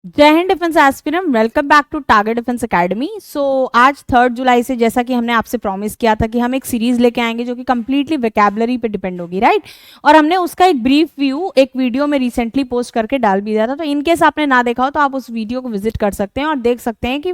जय हिंद defence aspirant, welcome back to Target Defence Academy. So आज 3 जुलाई से जैसा कि हमने आपसे प्रॉमिस किया था कि हम एक सीरीज लेके आएंगे जो कि कंप्लीटली वोकैबुलरी पे डिपेंड होगी, राइट। और हमने उसका एक ब्रीफ व्यू एक वीडियो में रिसेंटली पोस्ट करके डाल भी दिया था। तो इनकेस आपने ना देखा हो तो आप उस वीडियो को विजिट कर सकते हैं और देख सकते हैं कि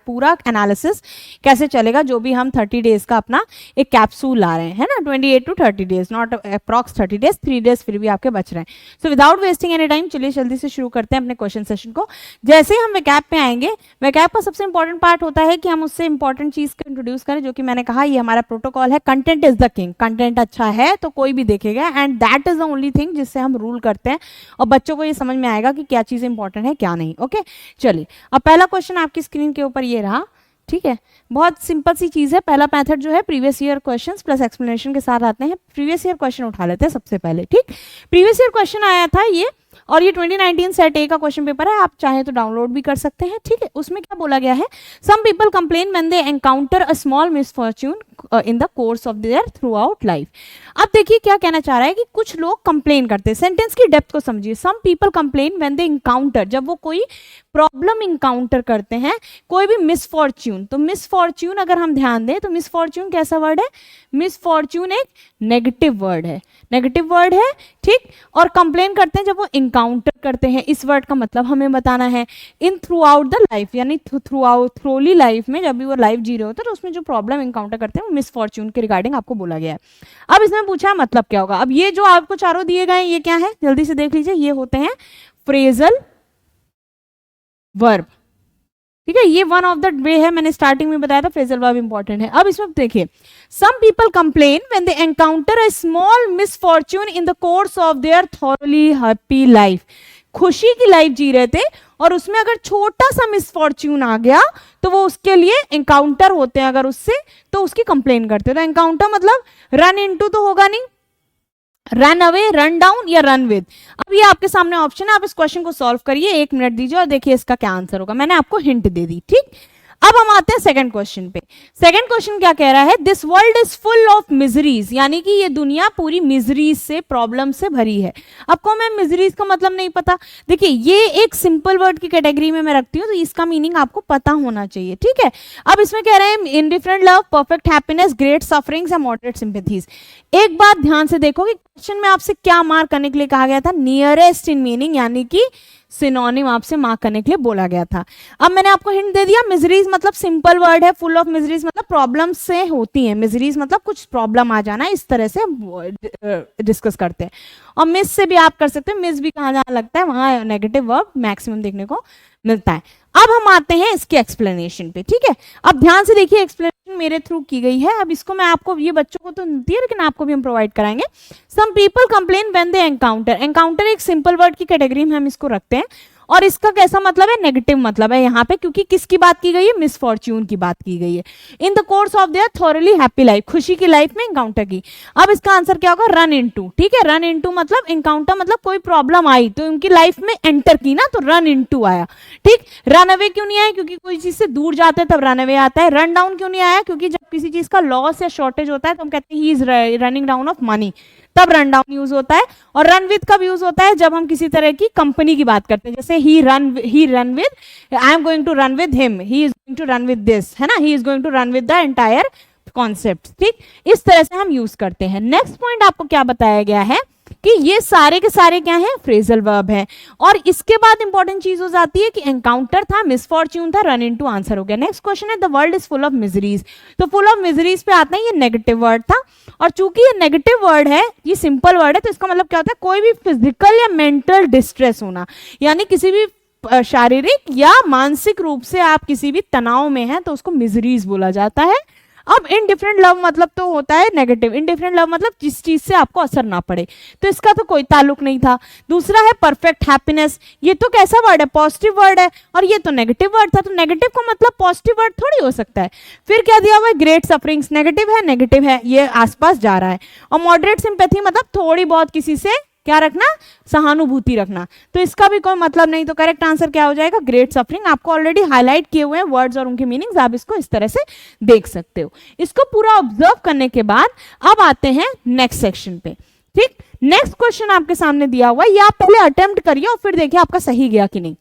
पूरा एनालिसिस कैसे चलेगा जो भी हम 30 डेज का अपना एक कैप्सूल ला रहे हैं, है ना। 28 to 30 days, not approx 30 days, 3 days फिर भी आपके बच रहे हैं। So without wasting any time चलिए जल्दी से शुरू करते हैं अपने क्वेश्चन सेशन को। जैसे ही हम वैकैब पे आएंगे, वैकैब का सबसे इंपॉर्टेंट पार्ट होता है कि हम उससे इंपॉर्टेंट चीज को इंट्रोड्यूस करें, जो कि मैंने कहा ये हमारा प्रोटोकॉल है। Content is the king. Content अच्छा है तो कोई भी देखेगा and that is the only thing जिससे हम रूल करते हैं और बच्चों को ये समझ में आएगा कि क्या चीज इंपॉर्टेंट है क्या नहीं। ओके चलिए, अब पहला क्वेश्चन आपकी स्क्रीन के ऊपर ये रहा, ठीक है। बहुत सिंपल सी चीज है। पहला मेथड जो है previous year questions plus explanation के साथ आते हैं। प्रीवियस ईयर क्वेश्चन उठा लेते हैं सबसे पहले, ठीक। प्रीवियस ईयर क्वेश्चन आया था ये, और ये 2019 सेट ए का क्वेश्चन पेपर है, आप चाहे तो डाउनलोड भी कर सकते हैं, ठीक है। उसमें क्या बोला गया है, some people complain when they encounter a small misfortune in the course of their throughout life. अब देखिए क्या कहना चाह रहा है कि कुछ लोग कंप्लेन करते हैं। सेंटेंस की डेप्थ को समझिए। Some people complain when they encounter, जब वो कोई प्रॉब्लम इंकाउंटर करते हैं, कोई भी मिसफॉर्च्यून। तो मिसफॉर्च्यून अगर हम ध्यान दें तो मिसफॉर्च्यून कैसा वर्ड है, मिसफॉर्च्यून एक नेगेटिव वर्ड है, नेगेटिव वर्ड है, ठीक। और कंप्लेन करते हैं जब वो इंकाउंटर करते हैं। इस वर्ड का मतलब हमें बताना है। In through out the life, यानी थ्रू आउट थ्रोली लाइफ में जब भी वो लाइफ जी रहे होते हैं तो उसमें जो प्रॉब्लम इंकाउंटर करते हैं वो मिसफॉर्च्यून के रिगार्डिंग आपको बोला गया है। अब इसमें पूछा मतलब क्या होगा। अब ये जो आपको चारों दिए गए ये क्या है, जल्दी से देख लीजिए। ये होते हैं फ्रेजल वर्ब, ठीक है। ये वन ऑफ द वे है, मैंने स्टार्टिंग में बताया था फ्रेजल वर्ब इंपॉर्टेंट है। अब इसमें देखिए, some people complain when they encounter a small misfortune in the course of their thoroughly happy life. खुशी की लाइफ जी रहे थे और उसमें अगर छोटा सा मिसफॉर्च्यून आ गया तो वो उसके लिए एनकाउंटर होते हैं, अगर उससे तो उसकी कंप्लेन करते हैं। तो एनकाउंटर मतलब रन इनटू तो होगा नहीं, रन अवे, रन डाउन या रन विद। अब ये आपके सामने ऑप्शन है, आप इस क्वेश्चन को सॉल्व करिए, 1 मिनट दीजिए और देखिए इसका क्या आंसर होगा। मैंने आपको हिंट दे दी, ठीक। अब हम आते हैं सेकंड क्वेश्चन पे। सेकंड क्वेश्चन क्या कह रहा है, this world is full of miseries, यानी कि ये दुनिया पूरी मिजरीज से, प्रॉब्लम से भरी है। आपको मैं मिजरीज का मतलब नहीं पता, देखिए ये एक सिंपल वर्ड की कैटेगरी में मैं रखती हूँ तो इसका मीनिंग आपको पता होना चाहिए, ठीक है। अब इसमें कह रहे हैं indifferent love, perfect happiness, great sufferings and moderate sympathies. एक बात ध्यान से देखो कि क्वेश्चन में आपसे क्या मार्क करने के लिए कहा गया था, नियरेस्ट इन मीनिंग, यानी कि सिनोनिम आपसे मार्क करने के लिए बोला गया था। अब मैंने आपको हिंट दे दिया, मिजरीज मतलब सिंपल वर्ड है, फुल ऑफ मिजरीज मतलब प्रॉब्लम से होती है। मिजरीज मतलब कुछ प्रॉब्लम आ जाना, इस तरह से डिस्कस करते हैं। और मिस से भी आप कर सकते हैं, मिस भी कहाँ जहाँ लगता है वहां नेगेटिव वर्ब मैक्सिमम देखने को मिलता है। अब हम आते हैं इसके एक्सप्लेनेशन पे, ठीक है। अब ध्यान से देखिए, एक्सप्लेनेशन मेरे थ्रू की गई है। अब इसको मैं आपको, ये बच्चों को तो मिलती है लेकिन आपको भी हम प्रोवाइड कराएंगे। Some people complain when they encounter, encounter एक सिंपल वर्ड की कैटेगरी में हम इसको रखते हैं और इसका कैसा मतलब है, नेगेटिव मतलब है यहाँ पे, क्योंकि किसकी बात की गई है, मिसफॉर्च्यून की बात की गई है। इन the course of their thoroughly happy life, खुशी की लाइफ में एनकाउंटर की। अब इसका आंसर क्या होगा, रन इनटू, ठीक है। रन इनटू मतलब एनकाउंटर मतलब कोई प्रॉब्लम आई तो उनकी लाइफ में एंटर की ना, तो रन इनटू आया, ठीक। रन अवे क्यों नहीं आया, क्योंकि कोई चीज से दूर जाते हैं तब रन अवे आता है। रन डाउन क्यों नहीं आया, क्योंकि जब किसी चीज का लॉस या शॉर्टेज होता है तो हम कहते हैं he is running down of money, तब रन डाउन यूज होता है। और रन विद कब यूज होता है, जब हम किसी तरह की कंपनी की बात करते हैं, जैसे ही run with, I am going to run with him, he is going to run with this, है ना, he is going to run with the entire concept, ठीक। इस तरह से हम यूज करते हैं। नेक्स्ट पॉइंट आपको क्या बताया गया है कि ये सारे के सारे क्या हैं, फ्रेजल वर्ब है। और इसके बाद इंपॉर्टेंट चीज हो जाती है कि एनकाउंटर था, मिसफॉर्च्यून था, रन इनटू आंसर हो गया। नेक्स्ट क्वेश्चन है the world is full of miseries. तो फुल ऑफ मिजरीज पे आता है, ये नेगेटिव वर्ड था और चूंकि ये नेगेटिव वर्ड है, ये सिंपल वर्ड है, तो इसका मतलब क्या होता है, कोई भी फिजिकल या मेंटल डिस्ट्रेस होना, यानी किसी भी शारीरिक या मानसिक रूप से आप किसी भी तनाव में हैं तो उसको मिजरीज बोला जाता है। अब इनडिफरेंट लव मतलब तो होता है नेगेटिव, इनडिफरेंट लव मतलब जिस चीज से आपको असर ना पड़े, तो इसका तो कोई ताल्लुक नहीं था। दूसरा है परफेक्ट हैप्पीनेस, ये तो कैसा वर्ड है, पॉजिटिव वर्ड है, और ये तो नेगेटिव वर्ड था, तो नेगेटिव का मतलब पॉजिटिव वर्ड थोड़ी हो सकता है। फिर क्या दिया हुआ है, ग्रेट सफरिंग्स, नेगेटिव है, ये आसपास जा रहा है। और मॉडरेट सिंपैथी मतलब थोड़ी बहुत किसी से क्या रखना, सहानुभूति रखना, तो इसका भी कोई मतलब नहीं। तो करेक्ट आंसर क्या हो जाएगा, ग्रेट सफरिंग। आपको ऑलरेडी हाईलाइट किए हुए हैं वर्ड्स और उनके मीनिंग्स, आप इसको इस तरह से देख सकते हो। इसको पूरा ऑब्जर्व करने के बाद अब आते हैं नेक्स्ट सेक्शन पे, ठीक। नेक्स्ट क्वेश्चन आपके सामने दिया हुआ है, ये आप पहले अटेम्प्ट करिए और फिर देखिए आपका सही गया कि नहीं।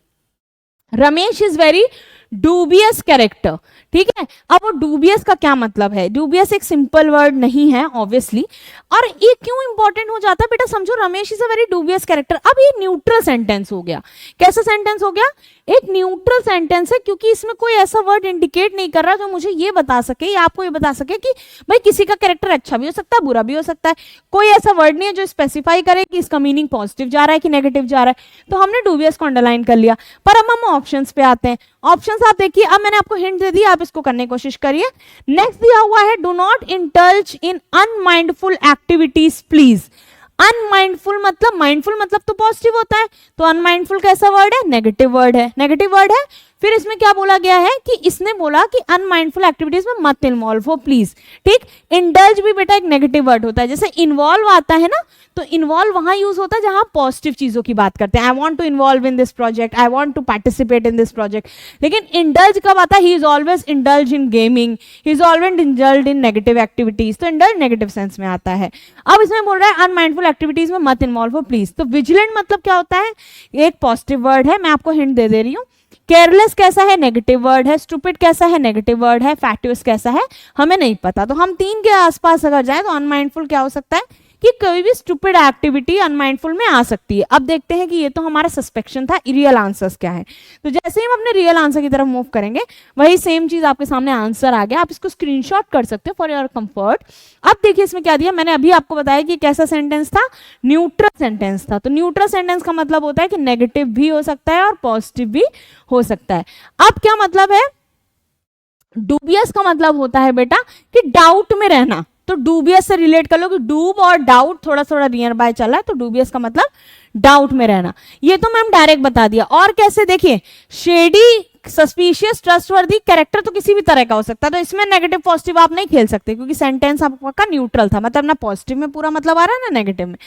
Ramesh is very dubious character, ठीक है। अब वो डूबियस का क्या मतलब है, डूबियस एक सिंपल वर्ड नहीं है ऑब्वियसली, और ये क्यों इंपॉर्टेंट हो जाता है बेटा, समझो Ramesh is a very dubious character. अब ये न्यूट्रल सेंटेंस हो गया, कैसा सेंटेंस हो गया, एक न्यूट्रल सेंटेंस है, क्योंकि इसमें कोई ऐसा वर्ड इंडिकेट नहीं कर रहा जो मुझे ये बता सके या आपको ये बता सके कि भाई किसी का कैरेक्टर अच्छा भी हो सकता है बुरा भी हो सकता है, कोई ऐसा वर्ड नहीं है जो स्पेसिफाई करे कि इसका मीनिंग पॉजिटिव जा रहा है कि नेगेटिव जा रहा है। तो हमने डूबियस को अंडरलाइन कर लिया, पर अब हम ऑप्शंस पे आते हैं। ऑप्शंस आप देखिए, अब मैंने आपको हिंट दे दी, आप इसको करने की कोशिश करिए। नेक्स्ट दिया हुआ है, do not indulge in unmindful activities please. Unmindful मतलब, माइंडफुल मतलब तो पॉजिटिव होता है, तो अनमाइंडफुल कैसा वर्ड है, नेगेटिव वर्ड है, नेगेटिव वर्ड है। फिर इसमें क्या बोला गया है कि इसने बोला कि अनमाइंडफुल एक्टिविटीज में मत इन्वॉल्व हो प्लीज, ठीक। इंडल्ज भी बेटा एक नेगेटिव वर्ड होता है, जैसे इन्वॉल्व आता है ना, तो इन्वॉल्व वहां यूज होता है जहां पॉजिटिव चीजों की बात करते हैं, I want to involve in this project, I want to participate in this project. लेकिन इंडल्ज कब आता है, he is always indulge in gaming, he is always indulge in negative activities, तो इंडल्ज नेगेटिव सेंस में आता है। अब इसमें बोल रहा है अनमाइंडफुल एक्टिविटीज में मत इन्वॉल्व हो प्लीज, तो विजिलेंट मतलब क्या होता है, एक पॉजिटिव वर्ड है, मैं आपको हिंट दे रही हूँ। केयरलेस कैसा है, नेगेटिव वर्ड है। स्टूपिड कैसा है, नेगेटिव वर्ड है। फैक्टियस कैसा है, हमें नहीं पता, तो हम तीन के आसपास अगर जाए तो अनमाइंडफुल क्या हो सकता है कि कोई भी स्टूपिड एक्टिविटी अनमाइंडफुल में आ सकती है। अब देखते हैं कि ये तो हमारा सस्पेक्शन था, रियल आंसर्स क्या है। तो जैसे ही हम अपने रियल आंसर की तरफ मूव करेंगे, वही सेम चीज आपके सामने आंसर आ गया, आप इसको स्क्रीनशॉट कर सकते हो फॉर योर कंफर्ट। अब देखिए इसमें क्या दिया, मैंने अभी आपको बताया कि कैसा सेंटेंस था, न्यूट्रल सेंटेंस था। तो न्यूट्रल सेंटेंस का मतलब होता है कि नेगेटिव भी हो सकता है और पॉजिटिव भी हो सकता है। अब क्या मतलब है, डूबियस का मतलब होता है बेटा कि डाउट में रहना, तो डूबियस से रिलेट कर लो कि डूब और डाउट थोड़ा थोड़ा नियर बाय चला है, तो डूबियस का मतलब डाउट में रहना। ये तो मैम डायरेक्ट बता दिया। और कैसे, देखिए शेडी, सस्पिशियस, ट्रस्टवर्दी, कैरेक्टर तो किसी भी तरह का हो सकता है, तो इसमें नेगेटिव पॉजिटिव आप नहीं खेल सकते क्योंकि सेंटेंस आपका न्यूट्रल था, मतलब ना पॉजिटिव में पूरा मतलब आ रहा है ना नेगेटिव में।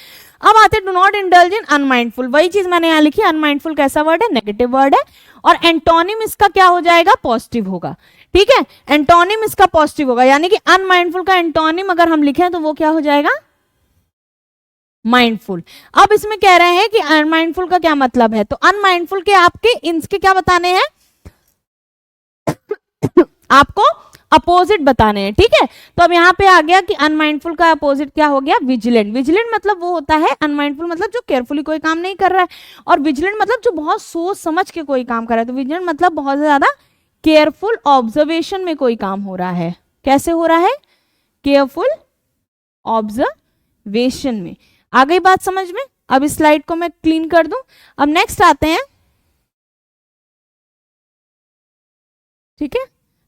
अब आते do not indulge in unmindful, वही चीज मैंने यहाँ लिखी, अनमाइंडफुल कैसा वर्ड है, नेगेटिव वर्ड है, और एंटोनिम इसका क्या हो जाएगा, पॉजिटिव होगा, ठीक है। एंटोनिम इसका पॉजिटिव होगा, यानी कि अनमाइंडफुल का एंटोनिम अगर हम लिखें तो वो क्या हो जाएगा, माइंडफुल। अब इसमें कह रहे हैं कि अनमाइंडफुल का क्या मतलब है, तो अनमाइंडफुल के आपके इनके क्या बताने हैं आपको अपोजिट बताने हैं, ठीक है। तो अब यहाँ पे आ गया कि अनमाइंडफुल का अपोजिट क्या हो गया, विजिलेंट। विजिलेंट मतलब वो होता है, अनमाइंडफुल मतलब जो केयरफुली कोई काम नहीं कर रहा है, और विजिलेंट मतलब जो बहुत सोच समझ के कोई काम कर रहा है। तो विजिलेंट मतलब बहुत ज्यादा केयरफुल ऑब्जर्वेशन में कोई काम हो रहा है। कैसे हो रहा है, केयरफुल ऑब्जर्वेशन में। आ गई बात समझ में। अब इस स्लाइड को मैं क्लीन कर दूं। अब नेक्स्ट आते हैं, ठीक है।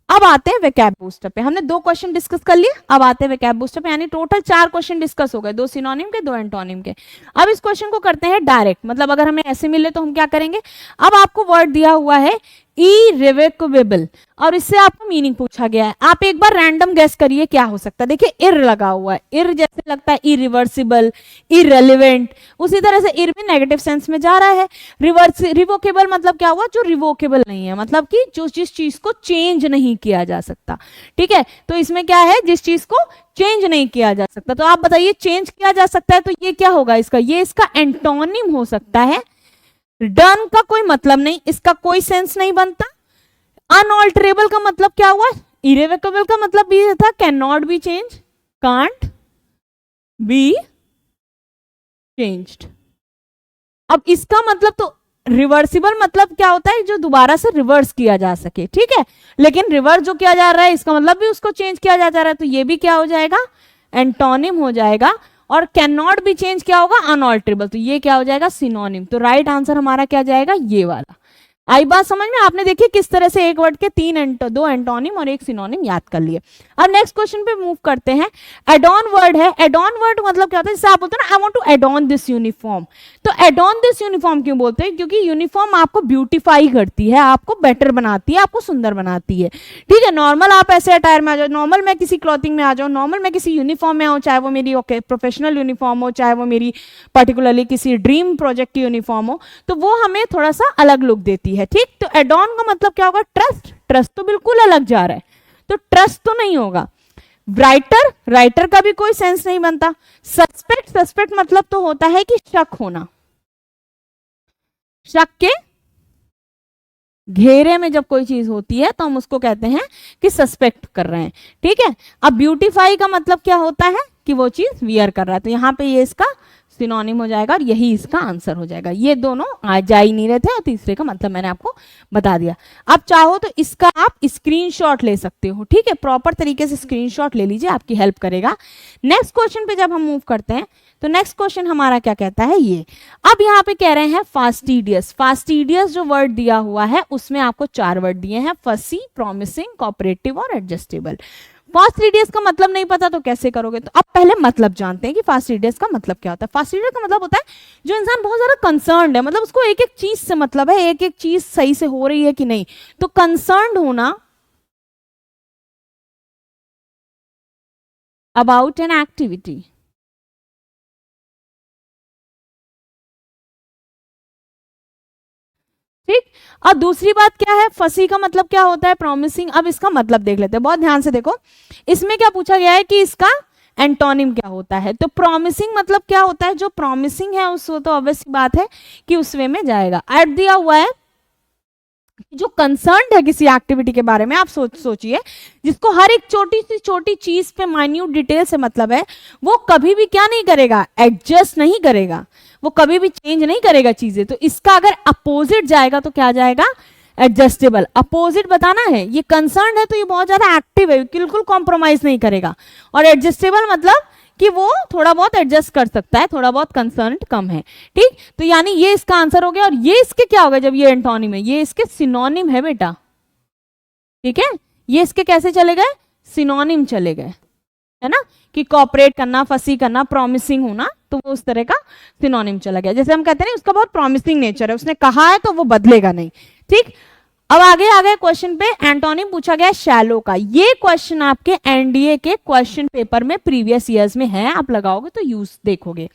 अब आते हैं वेकैब बूस्टर पे। हमने 2 क्वेश्चन डिस्कस कर लिए, अब आते हैं वेकैब बूस्टर पे, यानी टोटल 4 क्वेश्चन डिस्कस हो गए, 2 सिनोनिम के 2 एंटोनिम के। अब इस क्वेश्चन को करते हैं डायरेक्ट, मतलब अगर हमें ऐसे मिले तो हम क्या करेंगे। अब आपको वर्ड दिया हुआ है इरिवोकेबल, और इससे आपको मीनिंग पूछा गया है। आप एक बार रैंडम गेस करिए क्या हो सकता है। देखिए इर लगा हुआ है, इर जैसे लगता है इरिवर्सिबल, इररेलेवेंट, उसी तरह से इर भी नेगेटिव सेंस में जा रहा है। रिवोकेबल मतलब क्या हुआ, जो रिवोकेबल नहीं है, मतलब कि जो जिस चीज को चेंज नहीं किया जा सकता, ठीक है। तो इसमें क्या है, जिस चीज को चेंज नहीं किया जा सकता। तो आप बताइए चेंज किया जा सकता है, तो ये क्या होगा इसका, ये इसका एंटोनिम हो सकता है। डन का कोई मतलब नहीं, इसका कोई सेंस नहीं बनता। अनऑल्टरेबल का मतलब क्या हुआ, इरेवोकेबल का मतलब भी था can not be change, can't be changed. अब इसका मतलब तो रिवर्सिबल मतलब क्या होता है, जो दोबारा से रिवर्स किया जा सके, ठीक है। लेकिन रिवर्स जो किया जा रहा है इसका मतलब भी उसको चेंज किया जा रहा है, तो ये भी क्या हो जाएगा, एंटोनिम हो जाएगा। और कैन नॉट बी चेंज क्या होगा, अनऑल्टरेबल, तो ये क्या हो जाएगा, सिनोनिम। तो राइट आंसर हमारा क्या जाएगा, ये वाला। आई बात समझ में। आपने देखिए किस तरह से एक वर्ड के 2 एंटोनिम और 1 सिनोनिम याद कर लिए। अब नेक्स्ट क्वेश्चन पे मूव करते हैं। एडॉन वर्ड है, एडॉन वर्ड मतलब क्या होता है, जैसे आप बोलते हैं ना I want to adorn this uniform, तो एडॉन दिस यूनिफॉर्म क्यों बोलते हैं, क्योंकि यूनिफॉर्म आपको ब्यूटीफाई करती है, आपको बेटर बनाती है, आपको सुंदर बनाती है, ठीक है। नॉर्मल आप ऐसे अटायर में आ जाओ, नॉर्मल मैं किसी क्लॉथिंग में आ जाऊँ, नॉर्मल मैं किसी यूनिफॉर्म में आऊँ, चाहे वो मेरी प्रोफेशनल यूनिफॉर्म हो, चाहे वो मेरी पर्टिकुलरली किसी ड्रीम प्रोजेक्ट की यूनिफॉर्म हो, तो वो हमें थोड़ा सा अलग लुक देती है, ठीक। तो एडॉन का मतलब क्या होगा, ट्रस्ट। ट्रस्ट तो बिल्कुल अलग जा रहा है, तो ट्रस्ट तो नहीं होगा। राइटर, राइटर का भी कोई सेंस नहीं बनता। सस्पेक्ट, सस्पेक्ट मतलब तो होता है कि शक होना, शक के घेरे में जब कोई चीज होती है तो हम उसको कहते हैं कि सस्पेक्ट कर रहे हैं, ठीक है। अब ब्यूटीफाई का मतलब क्या होता है कि वो चीज वियर कर रहा है, तो यहाँ पे ये इसका सिनोनिम हो जाएगा और यही इसका आंसर हो जाएगा। ये दोनों आ जा ही नहीं रहे थे और तीसरे का मतलब मैंने आपको बता दिया। अब चाहो तो इसका आप स्क्रीनशॉट ले सकते हो, ठीक है, प्रॉपर तरीके से स्क्रीनशॉट ले लीजिए, आपकी हेल्प करेगा। नेक्स्ट क्वेश्चन पे जब हम मूव करते हैं तो नेक्स्ट क्वेश्चन हमारा क्या कहता है, ये अब यहाँ पे कह रहे हैं फास्टिडियस। फास्टिडियस जो वर्ड दिया हुआ है उसमें आपको 4 वर्ड दिए हैं, फसी, प्रॉमिसिंग, कोऑपरेटिव और एडजस्टेबल। फास्टिडियस का मतलब नहीं पता तो कैसे करोगे, तो अब पहले मतलब जानते हैं कि फास्टिडियस का मतलब क्या होता है। फास्टिडियस का मतलब होता है जो इंसान बहुत ज्यादा कंसर्न्ड है, मतलब उसको एक एक चीज से मतलब है, एक एक चीज सही से हो रही है कि नहीं, तो कंसर्न्ड होना अबाउट एन एक्टिविटी। ठीक। और दूसरी बात क्या है, फसी का मतलब क्या होता है, प्रॉमिसिंग। अब इसका मतलब देख लेते हैं, बहुत ध्यान से देखो। इसमें क्या पूछा गया है कि इसका एंटोनिम क्या होता है, तो प्रॉमिसिंग मतलब क्या होता है, जो प्रॉमिसिंग है उस तो ऑब्वियस बात है कि उस वे में जाएगा। एड दिया हुआ है जो कंसर्न है किसी एक्टिविटी के बारे में, आप सोचिए जिसको हर एक छोटी सी छोटी चीज पे माइन्यूट डिटेल से मतलब है, वो कभी भी क्या नहीं करेगा, एडजस्ट नहीं करेगा, वो कभी भी चेंज नहीं करेगा चीजें। तो इसका अगर अपोजिट जाएगा तो क्या जाएगा, एडजस्टेबल। अपोजिट बताना है, ये कंसर्न है तो ये बहुत ज्यादा एक्टिव है, बिल्कुल कॉम्प्रोमाइज नहीं करेगा। और एडजस्टेबल मतलब कि वो थोड़ा बहुत एडजस्ट कर सकता है, थोड़ा बहुत कंसर्न कम है, ठीक। तो यानी ये इसका आंसर हो गया। और ये इसके क्या होगा, जब ये एंटोनिम है, ये इसके सिनोनिम है बेटा, ठीक है। ये इसके कैसे चले गए, सिनोनिम चले गए, है ना, कि कॉपरेट करना, फसी करना, प्रॉमिसिंग होना, तो वो उस तरह का सिनोनिम चला गया। जैसे हम कहते हैं उसका बहुत प्रॉमिसिंग नेचर है, उसने कहा है तो वो बदलेगा नहीं, ठीक। अब आगे आ गए क्वेश्चन पे, एंटोनिम पूछा गया शैलो का। ये क्वेश्चन आपके एनडीए के क्वेश्चन पेपर में प्रीवियस ईयर्स में है, आप लगाओगे तो यूज देखोगे।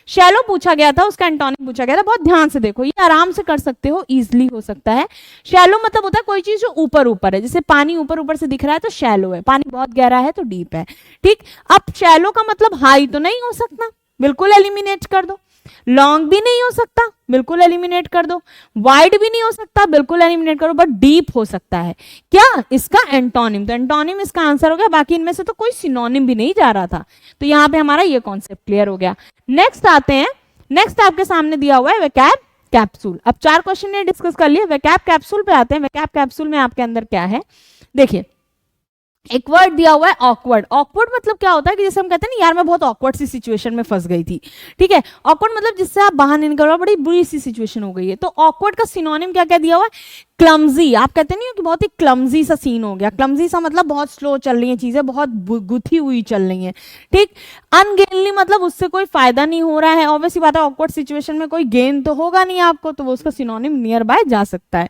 शैलो पूछा गया था, उसका एंटोनिम पूछा गया था, बहुत ध्यान से देखो, ये आराम से कर सकते हो, इजीली हो सकता है। शैलो मतलब होता है कोई चीज जो ऊपर ऊपर है, जैसे पानी ऊपर ऊपर से दिख रहा है तो शैलो है, पानी बहुत गहरा है तो डीप है, ठीक। अब शैलो का मतलब हाई तो नहीं हो सकता, बिल्कुल एलिमिनेट कर दो। लॉन्ग भी नहीं हो सकता, बिल्कुल एलिमिनेट कर दो। वाइड भी नहीं हो सकता, बिल्कुल एलिमिनेट करो। बट डीप हो सकता है, क्या, इसका एंटोनिम। तो एंटोनिम इसका आंसर हो गया, बाकी इनमें से तो कोई सिनोनिम भी नहीं जा रहा था, तो यहां पे हमारा ये कॉन्सेप्ट क्लियर हो गया। नेक्स्ट आते हैं, नेक्स्ट आपके सामने दिया हुआ है वेकैब कैप्सूल। अब 4 क्वेश्चन ने डिस्कस कर लिए, वेकैब कैप्सूल पे आते हैं। वेकैब कैप्सूल में आपके अंदर क्या है, देखिए एक वर्ड दिया हुआ है ऑकवर्ड। ऑकवर्ड मतलब क्या होता है कि जैसे हम कहते हैं ना, यार मैं बहुत ऑकवर्ड सी सिचुएशन में फंस गई थी, ठीक है। ऑकवर्ड मतलब जिससे आप बाहर नहीं निकल रहे, बड़ी बुरी सी सिचुएशन हो गई है। तो ऑकवर्ड का सिनोनिम क्या क्या दिया हुआ है, क्लमजी। आप कहते नहीं हो कि बहुत ही क्लमजी सा सीन हो गया, क्लमजी सा मतलब बहुत स्लो चल रही है चीजें, बहुत गुथी हुई चल रही है, ठीक। अनगेनली मतलब उससे कोई फायदा नहीं हो रहा है, ऑब्वियसली बात है, ऑकवर्ड सिचुएशन में कोई गेन तो होगा नहीं आपको, तो वो उसका सिनोनिम नियर बाय जा सकता है।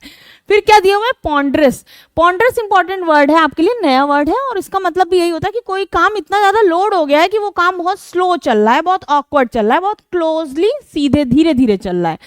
फिर क्या दिया हुआ है, पॉन्डरस। पॉन्डरस इंपॉर्टेंट वर्ड है आपके लिए, नया वर्ड है, और इसका मतलब भी यही होता है कि कोई काम इतना ज्यादा लोड हो गया है कि वो काम बहुत स्लो चल रहा है, बहुत ऑकवर्ड चल रहा है, बहुत क्लोजली सीधे धीरे धीरे चल रहा है,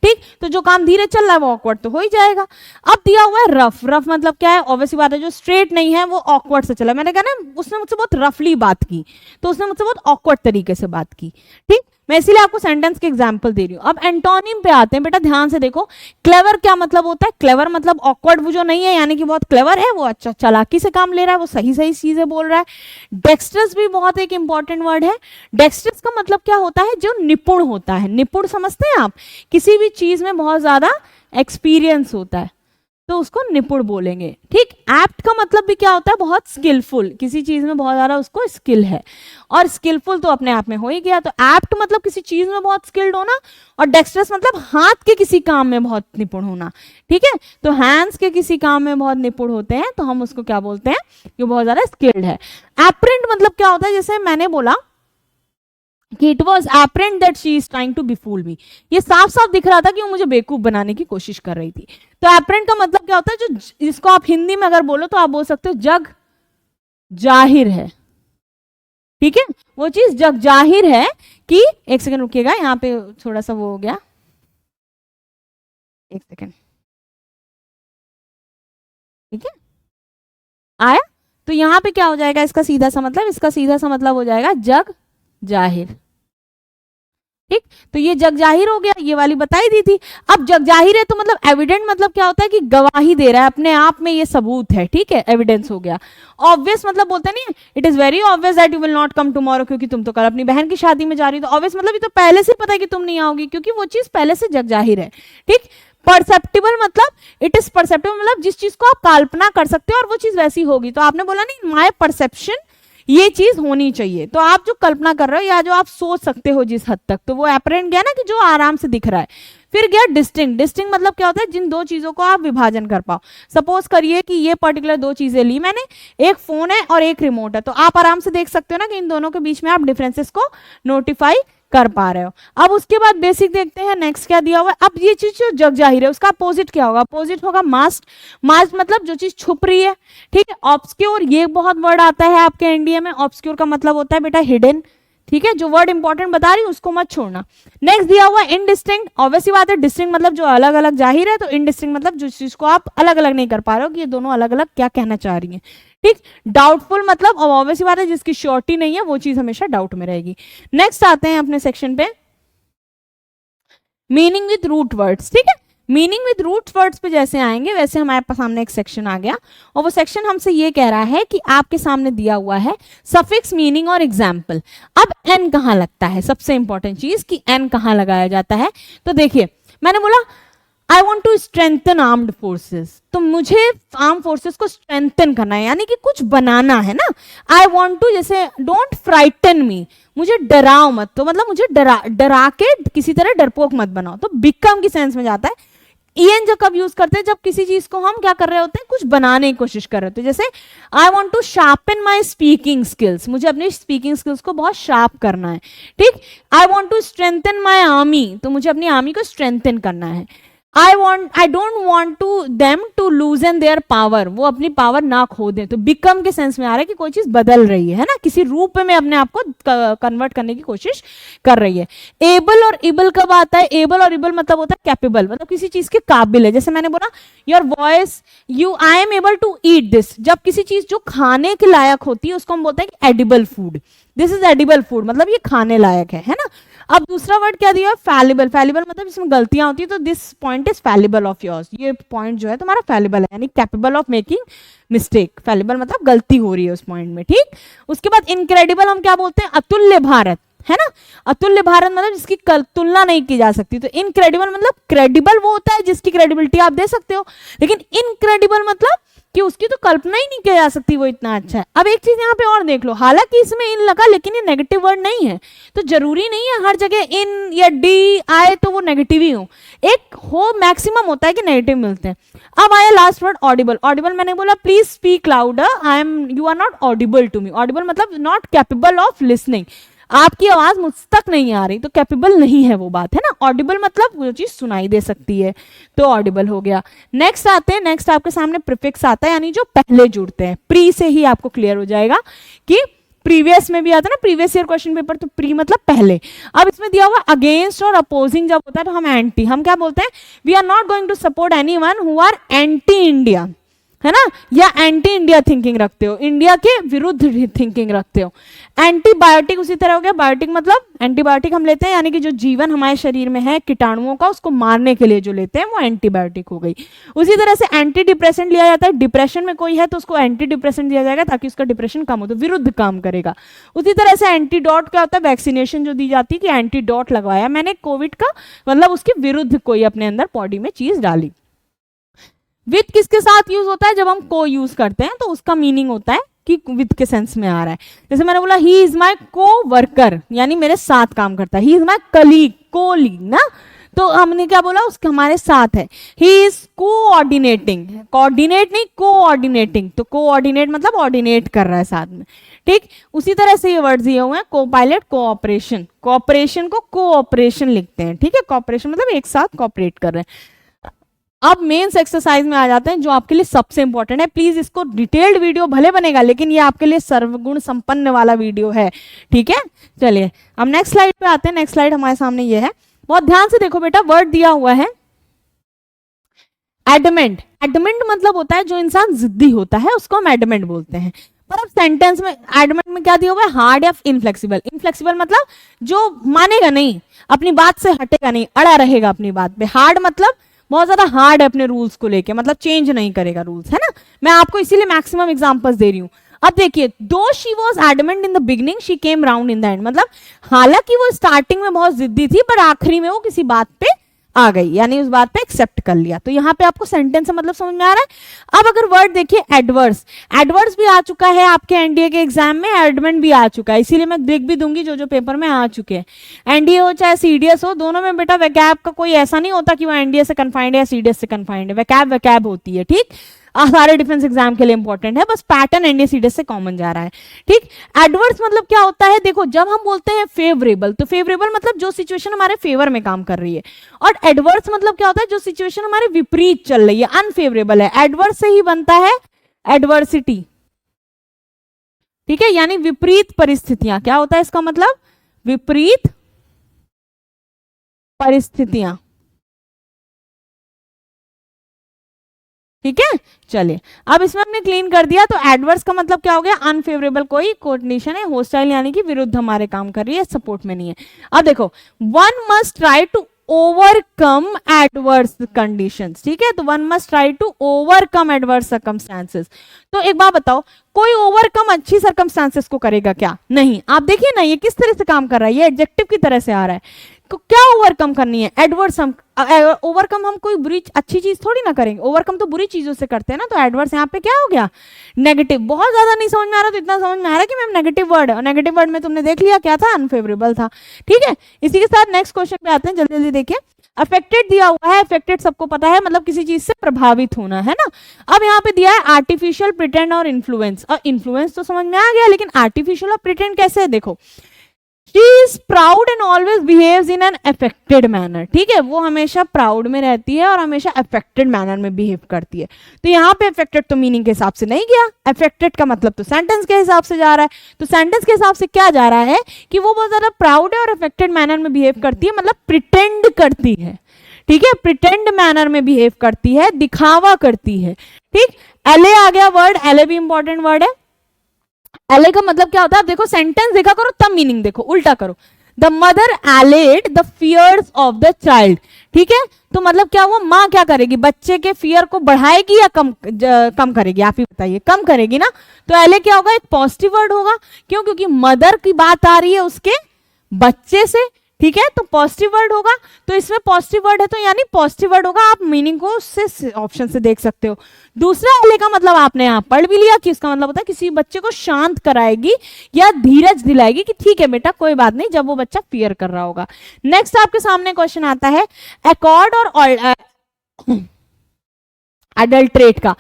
ठीक। तो जो काम धीरे चल रहा है वो ऑकवर्ड तो हो ही जाएगा। अब दिया हुआ है रफ। रफ मतलब क्या है, ऑब्वियसली बात है, जो स्ट्रेट नहीं है वो ऑकवर्ड से चला। मैंने कहा ना, उसने मुझसे बहुत रफली बात की, तो उसने मुझसे बहुत ऑकवर्ड तरीके से बात की, ठीक। मैं इसीलिए आपको सेंटेंस के एग्जांपल दे रही हूं। अब एंटोनिम पे आते हैं, बेटा ध्यान से देखो। क्लेवर क्या मतलब होता है, क्लेवर मतलब ऑकवर्ड वो जो नहीं है, यानी कि बहुत क्लेवर है, वो अच्छा चालाकी से काम ले रहा है, वो सही सही चीजें बोल रहा है। डेक्स्ट्रस भी बहुत एक इंपॉर्टेंट वर्ड है। डेक्स्ट्रस का मतलब क्या होता है, जो निपुण होता है। निपुण समझते हैं आप, किसी भी चीज में बहुत ज्यादा एक्सपीरियंस होता है तो उसको निपुण बोलेंगे, ठीक। एप्ट का मतलब भी क्या होता है, बहुत स्किलफुल, किसी चीज में बहुत ज्यादा उसको स्किल है। और स्किलफुल तो अपने आप में हो ही गया, तो एप्ट मतलब किसी चीज में बहुत स्किल्ड होना, और डेक्स्ट्रस मतलब हाथ के किसी काम में बहुत निपुण होना, ठीक है। तो हैंड्स के किसी काम में बहुत निपुण होते हैं तो हम उसको क्या बोलते हैं, कि बहुत ज्यादा स्किल्ड है। एपरेंट मतलब क्या होता है, जैसे मैंने बोला कि it was apparent that she is trying to befool me, ये साफ साफ दिख रहा था कि वो मुझे बेवकूफ बनाने की कोशिश कर रही थी। तो एपरेंट का मतलब क्या होता है, जो जिसको आप हिंदी में अगर बोलो तो आप बोल सकते हो जग जाहिर है, ठीक है। वो चीज जग जाहिर है कि, एक सेकंड रुकिएगा, यहाँ पे थोड़ा सा वो हो गया, एक सेकंड, ठीक है, आया। तो यहाँ पे क्या हो जाएगा, इसका सीधा सा मतलब, इसका सीधा सा मतलब हो जाएगा जग जाहिर, ठीक, तो ये जग जाहिर हो गया, ये वाली बताई दी थी। अब जग जाहिर है तो मतलब एविडेंट मतलब क्या होता है कि गवाही दे रहा है, अपने आप में ये सबूत है, ठीक है, एविडेंस हो गया। ऑब्वियस मतलब बोलते नहीं, it is very obvious that you will not come tomorrow, क्योंकि तुम तो कल अपनी बहन की शादी में जा रही हो। तो ऑब्वियस मतलब ये तो पहले से पता है कि तुम नहीं आओगी, क्योंकि वो चीज पहले से जग जाहिर है। ठीक, परसेप्टिबल मतलब इट इज परसेप्टिबल मतलब जिस चीज को आप कल्पना कर सकते हो और वो चीज वैसी होगी। तो आपने बोला नहीं माय परसेप्शन, ये चीज होनी चाहिए। तो आप जो कल्पना कर रहे हो या जो आप सोच सकते हो जिस हद तक, तो वो एपरेंट गया ना कि जो आराम से दिख रहा है। फिर गया डिस्टिंक्ट। डिस्टिंक्ट मतलब क्या होता है, जिन दो चीजों को आप विभाजन कर पाओ। सपोज करिए कि ये पर्टिकुलर दो चीजें ली मैंने, एक फोन है और एक रिमोट है, तो आप आराम से देख सकते हो ना कि इन दोनों के बीच में आप डिफरेंसेस को नोटिफाई कर पा रहे हो। अब उसके बाद बेसिक देखते हैं, नेक्स्ट क्या दिया हुआ है। अब ये चीज जो जग जाहिर है उसका अपोजिट क्या होगा, अपोजिट होगा मास्क। मास्क मतलब जो चीज छुप रही है, ठीक है। ऑब्सक्योर, ये बहुत वर्ड आता है आपके एनडीए में, ऑब्सक्योर का मतलब होता है बेटा हिडन, ठीक है। जो वर्ड इंपॉर्टेंट बता रही हूं उसको मत छोड़ना। नेक्स्ट दिया हुआ इनडिस्टिंक्ट, ऑब्वियसली बात है, डिस्टिंक्ट मतलब जो अलग अलग जाहिर है, तो इनडिस्टिंक्ट मतलब जो चीज को आप अलग अलग नहीं कर पा रहे हो कि ये दोनों अलग अलग क्या कहना चाह रही हैं। ठीक, डाउटफुल मतलब ऑब्वियसली बात है जिसकी श्योरिटी नहीं है वो चीज हमेशा डाउट में रहेगी। नेक्स्ट आते हैं अपने सेक्शन पे, मीनिंग विद रूट वर्ड्स। ठीक है, मीनिंग विद रूट वर्ड्स पे जैसे आएंगे वैसे हमारे पास सामने एक सेक्शन आ गया, और वो सेक्शन हमसे ये कह रहा है कि आपके सामने दिया हुआ है सफिक्स, मीनिंग और एग्जाम्पल। अब एन कहाँ लगता है, सबसे इंपॉर्टेंट चीज कि एन कहाँ लगाया जाता है। तो देखिए मैंने बोला I want to strengthen armed forces, तो मुझे आर्म फोर्सेस को स्ट्रेंथन करना है, यानी कि कुछ बनाना है ना। आई वॉन्ट टू, जैसे डोंट फ्राइटन मी, मुझे डराओ मत, तो मतलब मुझे डरा के किसी तरह डरपोक मत बनाओ। तो बिकम की सेंस में जाता है। ईएन जो कब यूज करते हैं, जब किसी चीज को हम क्या कर रहे होते हैं, कुछ बनाने की कोशिश कर रहे होते हैं। जैसे I want to sharpen my speaking skills, मुझे अपनी स्पीकिंग स्किल्स को बहुत शार्प करना है। ठीक, I want to strengthen my army, तो मुझे अपनी आर्मी को स्ट्रेंथन करना है। I don't want to them to loosen their power, वो अपनी पावर ना खो दे। तो बिकम के सेंस में आ रहा है कि कोई चीज बदल रही है ना, किसी रूप में अपने आप को कन्वर्ट करने की कोशिश कर रही है। एबल और इबल कब आता है, एबल और इबल मतलब होता है कैपेबल, मतलब किसी चीज के काबिल है। जैसे मैंने बोला your voice, I am able to eat this, जब किसी चीज जो खाने के लायक होती है उसको हम बोलते हैं कि edible food, this is edible food, मतलब ये खाने लायक है ना। अब दूसरा वर्ड क्या दिया, फैलिबल। फैलिबल मतलब इसमें गलतियां होती है, तो this point is fallible of yours, ये पॉइंट जो है तुम्हारा फैलिबल है, यानी capable of making mistake. Fallible मतलब गलती हो रही है उस पॉइंट में। ठीक, उसके बाद इनक्रेडिबल हम क्या बोलते हैं, अतुल्य भारत, है ना। अतुल्य भारत मतलब जिसकी तुलना नहीं की जा सकती। तो इनक्रेडिबल मतलब क्रेडिबल वो होता है जिसकी क्रेडिबिलिटी आप दे सकते हो, लेकिन इनक्रेडिबल मतलब कि उसकी तो कल्पना ही नहीं की जा सकती, वो इतना अच्छा है। अब एक चीज यहाँ पे और देख लो, हालांकि इसमें इन लगा लेकिन ये नेगेटिव वर्ड नहीं है, तो जरूरी नहीं है हर जगह इन या डी आए तो वो नेगेटिव ही हो, एक हो मैक्सिमम होता है कि नेगेटिव मिलते हैं। अब आया लास्ट वर्ड ऑडिबल। ऑडिबल मैंने बोला please speak louder, you are not audible to me. Audible मतलब नॉट कैपेबल ऑफ लिसनिंग, आपकी आवाज मुझ तक नहीं आ रही, तो कैपेबल नहीं है वो बात, है ना। ऑडिबल मतलब वो चीज सुनाई दे सकती है, तो ऑडिबल हो गया। नेक्स्ट आते हैं, नेक्स्ट आपके सामने प्रीफिक्स आता है, यानी जो पहले जुड़ते हैं। प्री से ही आपको क्लियर हो जाएगा कि प्रीवियस में भी आता है ना, प्रीवियस ईयर क्वेश्चन पेपर, तो प्री मतलब पहले। अब इसमें दिया हुआ अगेंस्ट और अपोजिंग जब होता है तो हम एंटी, हम क्या बोलते हैं, we are not going to support anyone who are anti India, है ना, या एंटी इंडिया थिंकिंग रखते हो, इंडिया के विरुद्ध थिंकिंग रखते हो। एंटीबायोटिक उसी तरह हो गया, बायोटिक मतलब एंटीबायोटिक हम लेते हैं यानी कि जो जीवन हमारे शरीर में है कीटाणुओं का उसको मारने के लिए जो लेते हैं वो एंटीबायोटिक हो गई। उसी तरह से एंटी डिप्रेसेंट लिया जाता है, डिप्रेशन में कोई है तो उसको एंटी डिप्रेसेंट दिया जाएगा ताकि उसका डिप्रेशन कम हो, तो विरुद्ध काम करेगा। उसी तरह से एंटीडॉट क्या होता है, वैक्सीनेशन जो दी जाती है कि एंटीडॉट लगवाया मैंने कोविड का, मतलब उसके विरुद्ध कोई अपने अंदर बॉडी में चीज डाली। विद किसके साथ यूज होता है, जब हम को यूज करते हैं तो उसका मीनिंग होता है कि विद के सेंस में आ रहा है। जैसे मैंने बोला ही इज माई को वर्कर, यानी मेरे साथ काम करता है। He is my colleague, colleague ना, तो हमने क्या बोला, उसके हमारे साथ है। ही इज कोऑर्डिनेटिंग, कोऑर्डिनेट नहीं कोऑर्डिनेटिंग, तो कोऑर्डिनेट मतलब ऑर्डिनेट कर रहा है साथ में। ठीक, उसी तरह से ये वर्ड दिए हुए हैं, को पायलट, कोऑपरेशन। कोऑपरेशन को कोऑपरेशन लिखते हैं, ठीक है, कोऑपरेशन मतलब एक साथ कोऑपरेट कर रहे हैं। अब मेंस एक्सरसाइज में आ जाते हैं जो आपके लिए सबसे इंपॉर्टेंट है। प्लीज इसको डिटेल्ड वीडियो भले बनेगा लेकिन ये आपके लिए सर्वगुण संपन्न वाला वीडियो है, ठीक है। चलिए अब नेक्स्ट स्लाइड पे आते हैं। नेक्स्ट स्लाइड हमारे सामने ये है, बहुत ध्यान से देखो बेटा, वर्ड दिया हुआ है एडमेंट। एडमेंट मतलब होता है जो इंसान जिद्दी होता है उसको हम एडमेंट बोलते हैं। पर अब सेंटेंस में एडमेंट में क्या दिया हुआ है, हार्ड या इनफ्लेक्सिबल। इनफ्लेक्सिबल मतलब जो मानेगा नहीं, अपनी बात से हटेगा नहीं, अड़ा रहेगा अपनी बात पे। हार्ड मतलब बहुत ज्यादा हार्ड है अपने रूल्स को लेके, मतलब चेंज नहीं करेगा रूल्स, है ना। मैं आपको इसीलिए मैक्सिमम एग्जांपल्स दे रही हूं। अब देखिए, दो she was adamant in the beginning she came round in the end, मतलब हालांकि वो स्टार्टिंग में बहुत जिद्दी थी पर आखिरी में वो किसी बात पे आ गई, यानी उस बात पे एक्सेप्ट कर लिया। तो यहाँ पे आपको सेंटेंस से मतलब समझ में आ रहा है। अब अगर वर्ड देखिए एडवर्स, एडवर्स भी आ चुका है आपके एनडीए के एग्जाम में, एडमेंट भी आ चुका है, इसीलिए मैं लिख भी दूंगी जो जो पेपर में आ चुके हैं। एनडीए हो चाहे सीडीएस हो, दोनों में बेटा वैकैब का कोई ऐसा नहीं होता कि वो एनडीए से कन्फाइंड है या सीडीएस से कन्फाइंड है, वैकैब वैकैब होती है, ठीक। सारे डिफेंस एग्जाम के लिए इंपॉर्टेंट है, बस पैटर्न एनडीए सीडीएस से कॉमन जा रहा है, ठीक। एडवर्स मतलब क्या होता है, देखो जब हम बोलते हैं फेवरेबल, तो फेवरेबल मतलब जो सिचुएशन हमारे फेवर में काम कर रही है, और एडवर्स मतलब क्या होता है, जो सिचुएशन हमारे विपरीत चल रही है, अनफेवरेबल है। एडवर्स से ही बनता है एडवर्सिटी, ठीक है, यानी विपरीत परिस्थितियां। क्या होता है इसका मतलब, विपरीत परिस्थितियां, ठीक है। चलिए अब इसमें हमने क्लीन कर दिया। तो एडवर्स का मतलब क्या हो गया, अनफेवरेबल, कोई कंडीशन है, होस्टाइल यानी कि विरुद्ध हमारे काम कर रही है, सपोर्ट में नहीं है। अब देखो, one must try to overcome adverse conditions, ठीक है। तो one must try to overcome adverse circumstances. तो एक बात बताओ, कोई ओवरकम अच्छी सर्कमस्टांसेस को करेगा क्या? नहीं। आप देखिए ना ये किस तरह से काम कर रहा है, ये एडजेक्टिव की तरह से आ रहा है। तो क्या ओवरकम करनी है, एडवर्स। हम ओवरकम हम कोई बुरी अच्छी चीज थोड़ी ना करेंगे, ओवरकम तो बुरी चीजों से करते हैं ना। तो एडवर्स यहाँ पे क्या हो गया, नेगेटिव। बहुत ज्यादा नहीं समझ में आ रहा तो इतना समझ में आ रहा है कि मैम नेगेटिव वर्ड है, और नेगेटिव वर्ड में तुमने देख लिया क्या था, अनफेवरेबल था, ठीक है। इसी के साथ नेक्स्ट क्वेश्चन पे आते हैं, जल्दी जल्दी देखिए। अफेक्टेड दिया हुआ है, अफेक्टेड सबको पता है मतलब किसी चीज से प्रभावित होना, है ना। अब यहाँ पे दिया है आर्टिफिशियल, प्रिटेंड और इन्फ्लुएंस। और इन्फ्लुएंस तो समझ में आ गया, लेकिन आर्टिफिशियल और प्रिटेंड कैसे है, देखो। She is proud and always behaves in an affected manner, ठीक है। वो हमेशा प्राउड में रहती है और हमेशा अफेक्टेड मैनर में बिहेव करती है। तो यहाँ पे अफेक्टेड तो मीनिंग के हिसाब से नहीं गया, अफेक्टेड का मतलब तो सेंटेंस के हिसाब से जा रहा है। तो सेंटेंस के हिसाब से क्या जा रहा है कि वो बहुत ज्यादा प्राउड है और अफेक्टेड मैनर में बिहेव करती है, मतलब प्रिटेंड करती है, ठीक है। प्रिटेंड मैनर में बिहेव करती है, दिखावा करती है, ठीक। एले आ गया वर्ड, एले भी इंपॉर्टेंट वर्ड है। एले का मतलब क्या होता है, देखो सेंटेंस देखा करो तब मीनिंग देखो, उल्टा करो। The mother allayed the fears of the child, ठीक है। तो मतलब क्या हुआ, माँ क्या करेगी, बच्चे के फियर को बढ़ाएगी या कम करेगी, आप ही बताइए। कम करेगी ना। तो एले क्या होगा, एक पॉजिटिव वर्ड होगा। क्यों, क्योंकि मदर की बात आ रही है उसके बच्चे से, ठीक है। तो पॉजिटिव वर्ड होगा। तो इसमें पॉजिटिव वर्ड है तो यानी पॉजिटिव वर्ड होगा। आप मीनिंग को उससे ऑप्शन से देख सकते हो। दूसरा एले का मतलब आपने यहाँ पढ़ भी लिया कि इसका मतलब होता है किसी बच्चे को शांत कराएगी या धीरज दिलाएगी कि ठीक है बेटा कोई बात नहीं, जब वो बच्चा फियर कर रहा होगा। नेक्स्ट आपके सामने क्वेश्चन आता है अकॉर्ड और अडल्ट्रेट का।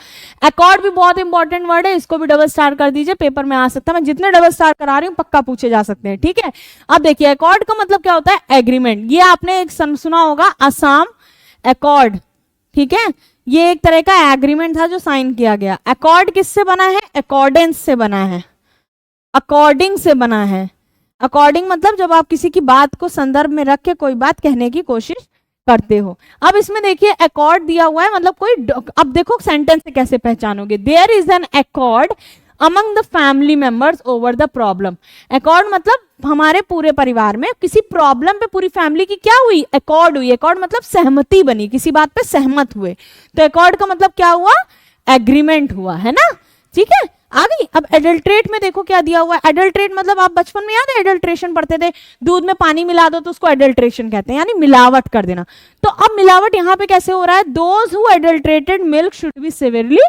अकॉर्ड भी बहुत इंपॉर्टेंट वर्ड है, इसको भी डबल स्टार कर दीजिए, पेपर में आ सकता है। मैं जितने डबल स्टार करा रही हूँ पक्का पूछे जा सकते हैं, ठीक है। अब देखिए अकॉर्ड का मतलब क्या होता है, एग्रीमेंट। ये आपने एक सुना होगा असम अकॉर्ड, ठीक है। ये एक तरह का एग्रीमेंट था जो साइन किया गया। अकॉर्ड किससे बना है, अकॉर्डेंस से बना है, अकॉर्डिंग से बना है। अकॉर्डिंग मतलब जब आप किसी की बात को संदर्भ में रख के कोई बात कहने की कोशिश करते हो। अब इसमें देखिए अकॉर्ड दिया हुआ है, मतलब कोई, अब देखो सेंटेंस से कैसे पहचानोगे, there is an accord among the family members over the problem. Accord मतलब हमारे पूरे परिवार में किसी प्रॉब्लम पे पूरी फैमिली की क्या हुई, अकॉर्ड हुई। अकॉर्ड मतलब सहमति बनी, किसी बात पे सहमत हुए। तो अकॉर्ड का मतलब क्या हुआ, एग्रीमेंट हुआ, है ना, ठीक है। आ गई। अब एडल्ट्रेट में देखो क्या दिया हुआ है। एडल्ट्रेट मतलब आप बचपन में याद है एडल्ट्रेशन पढ़ते थे, दूध में पानी मिला दो तो उसको एडल्ट्रेशन कहते हैं, यानी मिलावट कर देना। तो अब मिलावट यहाँ पे कैसे हो रहा है, those who adulterated milk should be severely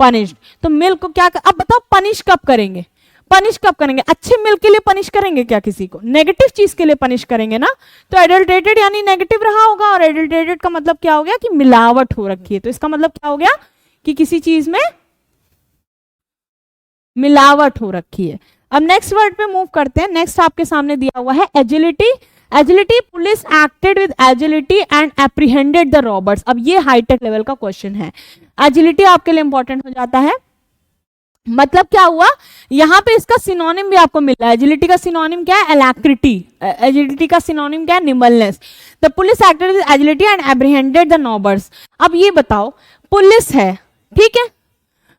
punished. तो मिल्क को क्या अब बताओ पनिश कब करेंगे, पनिश कब करेंगे, अच्छे मिल्क के लिए पनिश करेंगे क्या किसी को, नेगेटिव चीज के लिए पनिश करेंगे ना। तो एडल्ट्रेटेड यानी नेगेटिव रहा होगा, और एडल्ट्रेटेड का मतलब क्या हो गया कि मिलावट हो रखी है। तो इसका मतलब क्या हो गया कि किसी चीज में मिलावट हो रखी है। अब नेक्स्ट वर्ड पे मूव करते हैं। नेक्स्ट आपके सामने दिया हुआ है agility. Agility, police acted with agility and apprehended the robbers. अब ये हाईटेक लेवल का क्वेश्चन है। एजिलिटी आपके लिए इंपॉर्टेंट हो जाता है। मतलब क्या हुआ, यहां पे इसका सिनोनिम भी आपको मिल रहा है। एजिलिटी का सिनोनिम क्या है, एलैक्रिटी। एजिलिटी का सिनोनिम क्या है, nimbleness. The police acted with agility and apprehended the robbers. अब ये बताओ पुलिस है, ठीक है,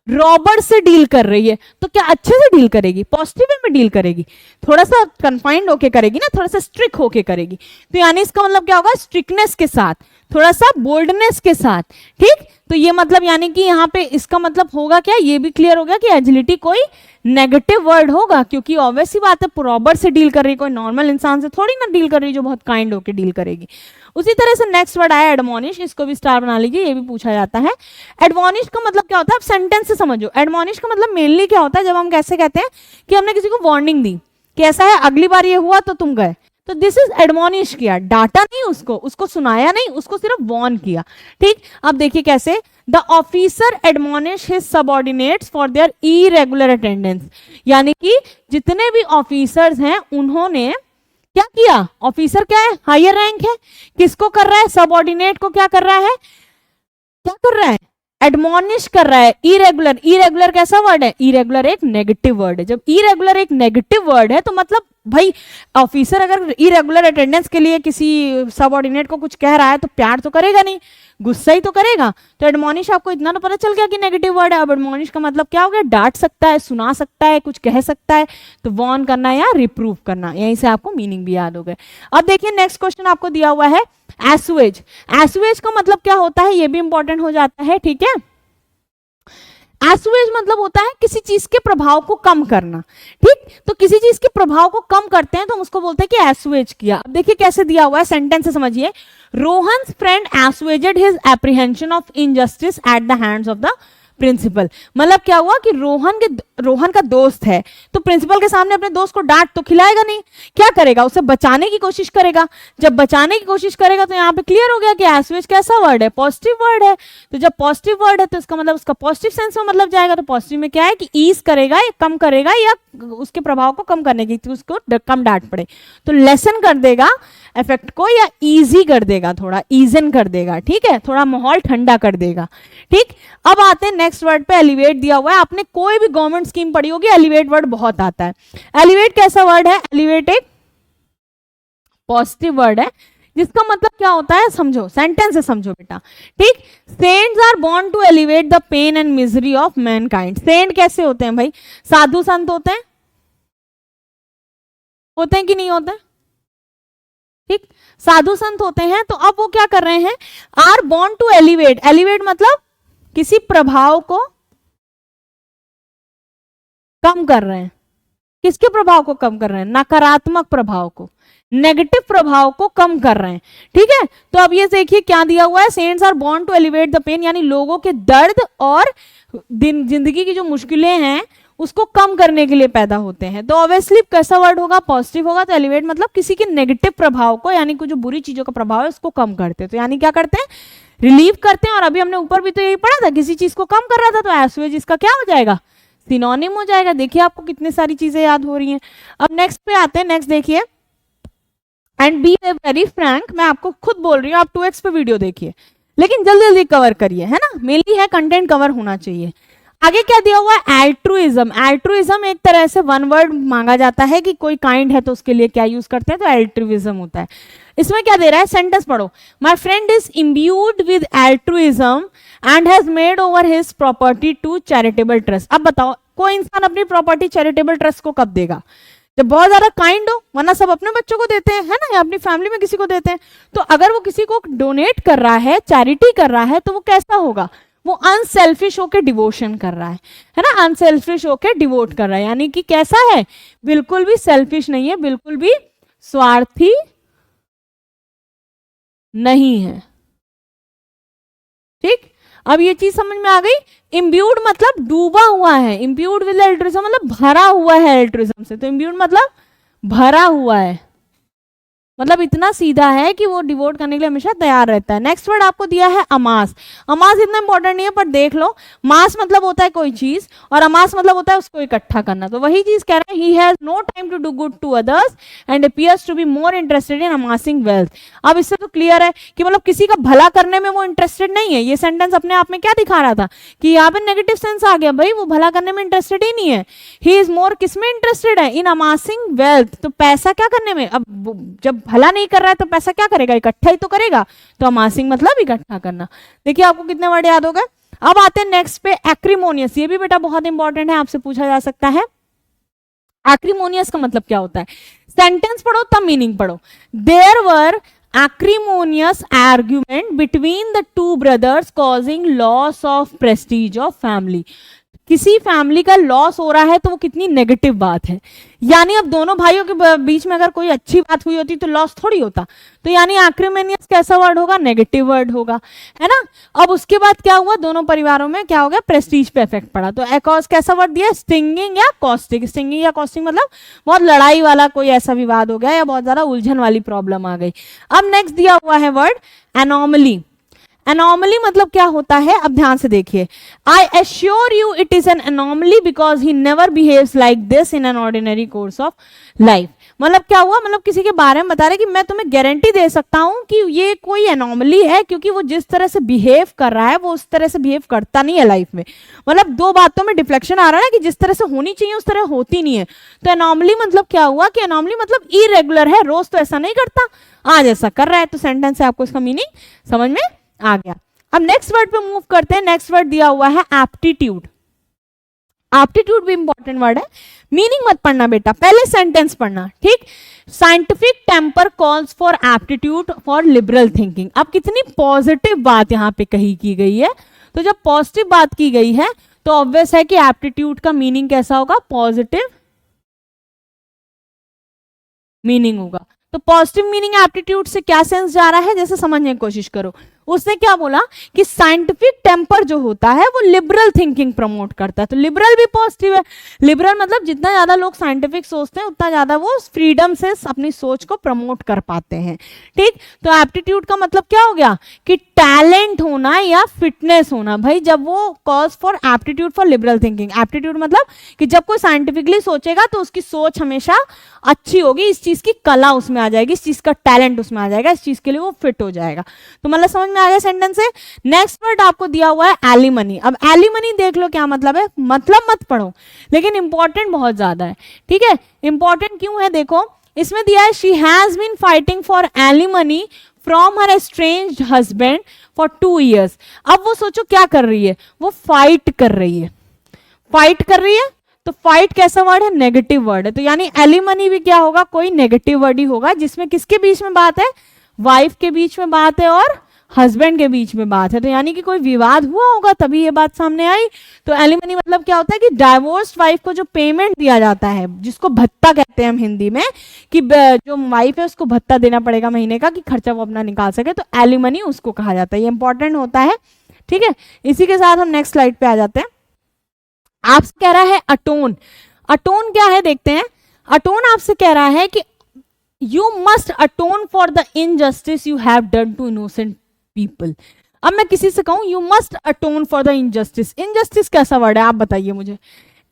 रॉबर से डील कर रही है, तो क्या अच्छे से डील करेगी, पॉजिटिव वे में डील करेगी, थोड़ा सा कन्फाइंड होके करेगी ना, थोड़ा सा स्ट्रिक्ट होके करेगी। तो यानी इसका मतलब क्या होगा, स्ट्रिक्टनेस के साथ, थोड़ा सा बोल्डनेस के साथ, ठीक। तो ये मतलब यानी कि यहाँ पे इसका मतलब होगा क्या, ये भी क्लियर हो गया कि एजिलिटी कोई नेगेटिव वर्ड होगा, क्योंकि ऑब्वियस ही बात है रॉबर से डील कर रही, कोई नॉर्मल इंसान से थोड़ी ना डील कर रही जो बहुत काइंड होके डील करेगी। उसी तरह से नेक्स्ट वर्ड आया एडमोनिश, इसको भी स्टार बना लीजिए, ये भी पूछा जाता है। एडमोनिश का मतलब क्या होता है, आप सेंटेंस से समझो। एडमोनिश का मतलब मेनली क्या होता है, जब हम कैसे कहते हैं कि हमने किसी को वार्निंग दी कि ऐसा है, अगली बार ये हुआ तो तुम गए, तो दिस इज एडमोनिश किया, डांटा नहीं उसको सुनाया नहीं, उसको सिर्फ वार्न किया, ठीक। अब देखिए कैसे, the officer admonish his subordinates for their irregular attendance, यानी कि जितने भी ऑफिसर्स हैं उन्होंने क्या किया, ऑफिसर क्या है, हायर रैंक है, किसको कर रहा है, सबऑर्डिनेट को क्या कर रहा है, क्या कर रहा है, एडमोनिश कर रहा है। इरेगुलर, इरेगुलर कैसा वर्ड है, इरेगुलर एक नेगेटिव वर्ड है। जब इरेगुलर एक नेगेटिव वर्ड है तो मतलब भाई ऑफिसर अगर इरेगुलर अटेंडेंस के लिए किसी सबऑर्डिनेट को कुछ कह रहा है तो प्यार तो करेगा नहीं, गुस्सा ही तो करेगा। तो एडमोनिश आपको इतना तो पता चल गया कि नेगेटिव वर्ड है। अब एडमोनिश का मतलब क्या हो गया, डांट सकता है, सुना सकता है, कुछ कह सकता है, तो वॉर्न करना या रिप्रूव करना, यहीं से आपको मीनिंग भी याद हो गए। अब देखिए नेक्स्ट क्वेश्चन आपको दिया हुआ है एसुएज। एसुएज का मतलब क्या होता है, ये भी इंपॉर्टेंट हो जाता है, ठीक है। एसुएज मतलब होता है किसी चीज के प्रभाव को कम करना, ठीक। तो किसी चीज के प्रभाव को कम करते हैं तो हम उसको बोलते हैं कि एसुएज किया। अब देखिए कैसे दिया हुआ है, सेंटेंस से समझिए। Rohan's friend assuaged his apprehension of injustice at the hands of the principal. मतलब क्या हुआ कि रोहन का दोस्त है, तो प्रिंसिपल के सामने अपने दोस्त को डांट तो खिलाएगा नहीं, क्या करेगा, उसे बचाने की कोशिश करेगा। जब बचाने की कोशिश करेगा तो यहाँ पे क्लियर हो गया कि एसुएज कैसा वर्ड है, पॉजिटिव वर्ड है। तो जब पॉजिटिव वर्ड है तो इसका मतलब उसका पॉजिटिव सेंस में मतलब जाएगा। तो पॉजिटिव में क्या है कि ईज करेगा या कम करेगा, या उसके प्रभाव को कम करने की, उसको कम डांट पड़े तो लेसन कर देगा इफेक्ट को, या इजी कर देगा, थोड़ा ईजन कर देगा, ठीक है, थोड़ा माहौल ठंडा कर देगा, ठीक। अब आते हैं नेक्स्ट वर्ड पे, एलिवेट दिया हुआ है। आपने कोई भी गवर्नमेंट स्कीम पढ़ी होगी, एलिवेट वर्ड बहुत आता है। एलिवेट कैसा वर्ड है, एलिवेट एक पॉजिटिव वर्ड है, जिसका मतलब क्या होता है समझो, सेंटेंस से समझो बेटा, ठीक। Saints are born to elevate the pain and misery of mankind. Saint कैसे होते हैं भाई, साधु संत होते हैं कि नहीं होते, ठीक, साधु संत होते हैं। तो अब वो क्या कर रहे हैं, are born to elevate. Elevate मतलब किसी प्रभाव को कम कर रहे हैं। किसके प्रभाव को कम कर रहे हैं, नकारात्मक प्रभाव को, नेगेटिव प्रभाव को कम कर रहे हैं, ठीक है। तो अब ये देखिए क्या दिया हुआ है, saints are born to elevate the pain, यानी लोगों के दर्द और जिंदगी की जो मुश्किलें हैं उसको कम करने के लिए पैदा होते हैं। तो ऑब्वियसली कैसा वर्ड होगा, पॉजिटिव होगा। तो एलिवेट मतलब किसी के नेगेटिव प्रभाव को, यानी कि जो बुरी चीजों का प्रभाव है उसको कम करते हैं। तो यानी क्या करते हैं, रिलीव करते हैं। और अभी हमने ऊपर भी तो यही पढ़ा था, किसी चीज को कम कर रहा था, तो एसुएज इसका क्या हो जाएगा, सिनोनिम हो जाएगा। देखिए आपको कितनी सारी चीजें याद हो रही हैं। अब नेक्स्ट पे आते हैं, नेक्स्ट देखिए, एंड बी वेरी फ्रैंक। मैं आपको खुद बोल रही हूँ, आप 2x पे वीडियो देखिए, लेकिन जल्दी जल्दी कवर करिए, है ना, मेनली है कंटेंट कवर होना चाहिए। आगे क्या दिया हुआ है, एल्ट्रुइज्म। एल्ट्रुइज्म एक तरह से वन वर्ड मांगा जाता है कि कोई काइंड है तो उसके लिए क्या यूज करते हैं, तो एल्ट्रुइज्म होता है। इसमें क्या दे रहा है, सेंटेंस पढ़ो। My friend is imbued with altruism and has made over his property to charitable trust. अब बताओ, कोई इंसान अपनी प्रॉपर्टी चैरिटेबल ट्रस्ट को कब देगा, जब बहुत ज्यादा काइंड हो, वरना सब अपने बच्चों को देते हैं, है ना, या अपनी फैमिली में किसी को देते हैं। तो अगर वो किसी को डोनेट कर रहा है, चैरिटी कर रहा है, तो वो कैसा होगा, वो अनसेल्फिश होके डिवोशन कर रहा है ना, अनसेल्फिश होके डिवोट कर रहा है। यानी कि कैसा है, बिल्कुल भी सेल्फिश नहीं है, बिल्कुल भी स्वार्थी नहीं है, ठीक। अब ये चीज समझ में आ गई। इम्ब्यूड मतलब डूबा हुआ है, इम्ब्यूड विद एल्ट्रुइज्म मतलब भरा हुआ है एल्ट्रुइज्म से। तो इम्ब्यूड मतलब भरा हुआ है, मतलब इतना सीधा है कि वो डिवोट करने के लिए हमेशा तैयार रहता है। नेक्स्ट वर्ड आपको दिया है अमास। अमास इतना इंपॉर्टेंट नहीं है, पर देख लो, मास मतलब होता है कोई चीज और अमास मतलब होता है उसको इकट्ठा करना। तो वही चीज कह रहे हैं, he has no time to do good to others and appears to be more interested in amassing wealth. अब इससे तो क्लियर है कि मतलब किसी का भला करने में वो इंटरेस्टेड नहीं है। ये सेंटेंस अपने आप में क्या दिखा रहा था कि यहाँ पे नेगेटिव सेंस आ गया, भाई वो भला करने में इंटरेस्टेड ही नहीं है। ही इज मोर किसमें इंटरेस्टेड है, इन अमासिंग वेल्थ। तो पैसा क्या करने में, अब जब भला नहीं कर रहा है तो पैसा क्या करेगा, इकट्ठा ही तो करेगा। तो अमासिंग मतलब इकट्ठा करना। देखिए आपको कितने वर्ड याद हो गए। अब आते हैं नेक्स्ट पे एक्रीमोनियस, ये भी बेटा बहुत इंपॉर्टेंट है, आपसे पूछा जा सकता है। एक्रीमोनियस का मतलब क्या होता है? सेंटेंस पढ़ो तब मीनिंग पढ़ो। There were acrimonious argument between the two brothers causing loss of prestige of family। किसी फैमिली का लॉस हो रहा है तो वो कितनी नेगेटिव बात है। यानी अब दोनों भाइयों के बीच में अगर कोई अच्छी बात हुई होती तो लॉस थोड़ी होता। तो यानी एक्रीमोनियस कैसा वर्ड होगा? नेगेटिव वर्ड होगा, है ना। अब उसके बाद क्या हुआ? दोनों परिवारों में क्या हो गया? प्रेस्टीज पे इफेक्ट पड़ा। तो एकॉस कैसा वर्ड दिया? स्टिंगिंग या कॉस्टिक। स्टिंगिंग या कॉस्टिक मतलब बहुत लड़ाई वाला कोई ऐसा विवाद हो गया या बहुत ज्यादा उलझन वाली प्रॉब्लम आ गई। अब नेक्स्ट दिया हुआ है वर्ड एनोमली। एनोमली मतलब क्या होता है? अब ध्यान से देखिए। I assure you it is an anomaly because he never behaves like this in an ordinary course of life. मतलब क्या हुआ? मतलब किसी के बारे में बता रहे कि मैं तुम्हें गारंटी दे सकता हूं कि ये कोई एनोमली है, क्योंकि वो जिस तरह से बिहेव कर रहा है वो उस तरह से बिहेव करता नहीं है लाइफ में। मतलब दो बातों में डिफ्लेक्शन आ रहा है कि जिस तरह से होनी चाहिए उस तरह होती नहीं है। तो एनोमली मतलब क्या हुआ? कि एनोमली मतलब इरेगुलर है, रोज तो ऐसा नहीं करता, आज ऐसा कर रहा है। तो सेंटेंस से आपको इसका मीनिंग समझ में आ गया। अब नेक्स्ट वर्ड पे मूव करते हैं। नेक्स्ट वर्ड दिया हुआ है एप्टीट्यूड। एप्टीट्यूड भी इंपॉर्टेंट वर्ड है, मीनिंग मत पढ़ना बेटा, पहले सेंटेंस पढ़ना, ठीक। Scientific temper calls for aptitude for liberal thinking. अब कितनी पॉजिटिव बात यहाँ पे कही की गई है। तो जब पॉजिटिव बात की गई है तो ऑब्वियस है कि एप्टीट्यूड का मीनिंग कैसा होगा? पॉजिटिव मीनिंग होगा। तो पॉजिटिव मीनिंग एप्टीट्यूड से क्या सेंस जा रहा है, जैसे समझने की कोशिश करो। उसने क्या बोला कि साइंटिफिक टेम्पर जो होता है वो लिबरल थिंकिंग प्रमोट करता है। तो लिबरल भी पॉजिटिव है। लिबरल मतलब जितना ज्यादा लोग साइंटिफिक सोचते हैं उतना ज्यादा वो फ्रीडम से अपनी सोच को प्रमोट कर पाते हैं, ठीक। तो एप्टीट्यूड का मतलब क्या हो गया? कि टैलेंट होना या फिटनेस होना। भाई जब वो cause for aptitude for liberal thinking, aptitude मतलब कि जब कोई साइंटिफिकली सोचेगा तो उसकी सोच हमेशा अच्छी होगी, इस चीज की कला उसमें आ जाएगी, इस चीज का टैलेंट उसमें आ जाएगा, इस चीज के लिए वो फिट हो जाएगा। तो मतलब समझ में आ गया सेंटेंस से। नेक्स्ट वर्ड आपको दिया हुआ है एलिमनी। अब एलिमनी देख लो क्या मतलब है, मतलब मत पढ़ो लेकिन इंपॉर्टेंट बहुत ज्यादा है, ठीक है। इंपॉर्टेंट क्यों है? देखो इसमें दिया है she has been fighting for alimony from her estranged husband for 2 years। अब वो सोचो क्या कर रही है? वो फाइट कर रही है, फाइट कर रही है। तो फाइट कैसा वर्ड है? नेगेटिव वर्ड है। तो यानी एलिमनी भी क्या होगा? कोई नेगेटिव वर्ड ही होगा, जिसमें किसके बीच में बात है? वाइफ के बीच में बात है और हस्बैंड के बीच में बात है। तो यानी कि कोई विवाद हुआ होगा तभी ये बात सामने आई। तो एलिमनी मतलब क्या होता है? कि डाइवोर्स्ड वाइफ को जो पेमेंट दिया जाता है, जिसको भत्ता कहते हैं हम हिंदी में, कि जो वाइफ है उसको भत्ता देना पड़ेगा महीने का कि खर्चा वो अपना निकाल सके, तो एलिमनी उसको कहा जाता है। ये इंपॉर्टेंट होता है, ठीक है। इसी के साथ हम नेक्स्ट स्लाइड पे आ जाते हैं। आपसे कह रहा है अटोन। अटोन क्या है देखते हैं। अटोन आपसे कह रहा है कि you must atone for the injustice you have done to innocent people. अब मैं किसी से कहूं you must atone for the injustice, injustice कैसा वर्ड है आप बताइए मुझे।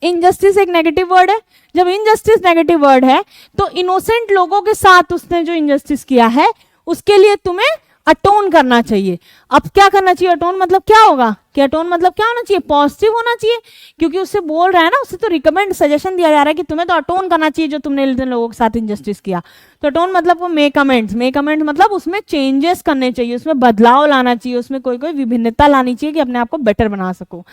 इनजस्टिस एक नेगेटिव वर्ड है। जब इनजस्टिस नेगेटिव वर्ड है तो इनोसेंट लोगों के साथ उसने जो इनजस्टिस किया है उसके लिए तुम्हें अटोन करना चाहिए। अब क्या करना चाहिए? अटोन मतलब क्या होगा? कि अटोन मतलब क्या होना चाहिए? पॉजिटिव होना चाहिए, क्योंकि उससे बोल रहा है ना, उससे तो रिकमेंड सजेशन दिया जा रहा है कि तुम्हें तो अटोन करना चाहिए जो तुमने इन लोगों के साथ इनजस्टिस किया। तो अटोन मतलब वो मेक अमेंड्स। मेक अमेंड्स मतलब उसमें चेंजेस करने चाहिए, उसमें बदलाव लाना चाहिए, उसमें कोई कोई विभिन्नता लानी चाहिए कि अपने आप को बेटर बना सको।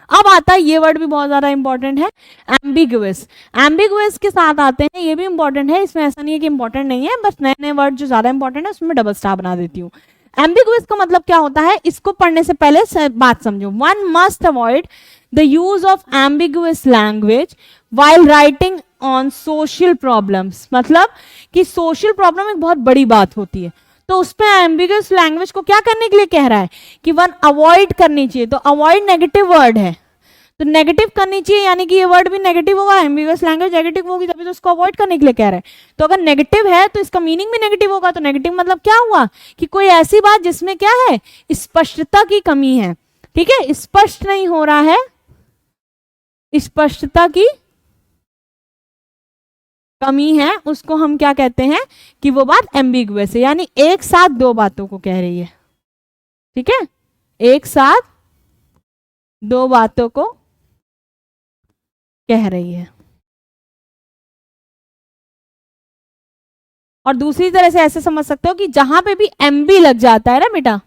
अब आता है ये वर्ड भी बहुत ज्यादा इंपॉर्टेंट है, एम्बिगुअस। एम्बिगुअस के साथ आते हैं, ये भी इंपॉर्टेंट है, इसमें ऐसा नहीं है कि इंपॉर्टेंट नहीं है, बस नए नए वर्ड जो ज्यादा इंपॉर्टेंट है उसमें डबल स्टार बना देती हूँ। एम्बिगुअस का मतलब क्या होता है? इसको पढ़ने से पहले बात समझो। One must avoid the use of ambiguous language while writing on social problems. मतलब कि सोशल प्रॉब्लम एक बहुत बड़ी बात होती है, तो उस पर एम्बिगुअस लैंग्वेज को क्या करने के लिए कह रहा है? कि वन अवॉइड करनी चाहिए। तो अवॉइड नेगेटिव वर्ड है, तो नेगेटिव करनी चाहिए, यानी कि ये वर्ड भी नेगेटिव होगा। एम्बिगुअस लैंग्वेज नेगेटिव होगी तभी तो उसको अवॉइड करने के लिए कह रहे हैं। तो अगर नेगेटिव है तो इसका मीनिंग भी नेगेटिव होगा। तो नेगेटिव मतलब क्या हुआ? कि कोई ऐसी बात जिसमें क्या है? स्पष्टता की कमी है, ठीक है। स्पष्ट नहीं हो रहा है, स्पष्टता की कमी है, उसको हम क्या कहते हैं? कि वो बात एम्बिगुअस है, यानी एक साथ दो बातों को कह रही है, ठीक है। एक साथ दो बातों को कह रही है। और दूसरी तरह से ऐसे समझ सकते हो कि जहां पे भी एमबी लग जाता है ना बेटा,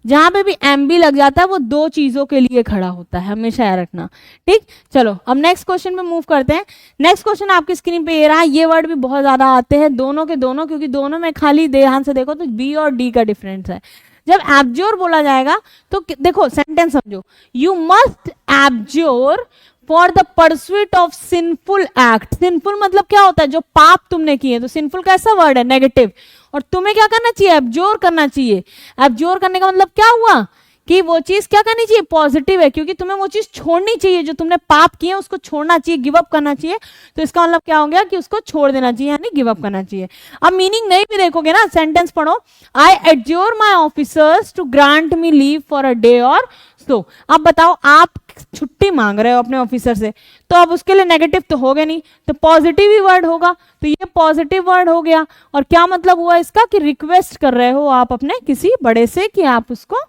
जहां पे भी एम बी लग जाता है वो दो चीजों के लिए खड़ा होता है, हमेशा याद रखना। ठीक, चलो अब नेक्स्ट क्वेश्चन पे मूव करते हैं। नेक्स्ट क्वेश्चन आपकी स्क्रीन पे ये रहा। ये वर्ड भी बहुत ज्यादा आते हैं दोनों के दोनों, क्योंकि दोनों में खाली ध्यान से देखो तो बी और डी का डिफरेंस है। जब एब्ज्योर बोला जाएगा तो देखो सेंटेंस समझो, you must abjure for the pursuit of sinful act. Sinful मतलब क्या होता है, जो पाप तुमने किए, तो सिंफुल कैसा वर्ड है, नेगेटिव। और तुम्हें क्या करना चाहिए, एब्ज्योर करना चाहिए। एब्ज्योर करने का मतलब क्या हुआ कि वो चीज क्या करनी चाहिए, पॉजिटिव है, क्योंकि तुम्हें वो चीज छोड़नी चाहिए, जो तुमने पाप किए उसको छोड़ना चाहिए, गिव अप करना चाहिए। तो इसका मतलब क्या हो गया कि उसको छोड़ देना चाहिए, यानी गिव अप करना चाहिए। अब मीनिंग नहीं भी देखोगे ना, सेंटेंस पढ़ो, I adjure my officers to grant me leave for a day or so. अब बताओ, आप छुट्टी मांग रहे हो अपने ऑफिसर से, तो अब उसके लिए नेगेटिव तो होगा नहीं, तो पॉजिटिव ही वर्ड होगा। तो ये पॉजिटिव वर्ड हो गया। और क्या मतलब हुआ इसका, कि रिक्वेस्ट कर रहे हो आप अपने किसी बड़े से कि आप उसको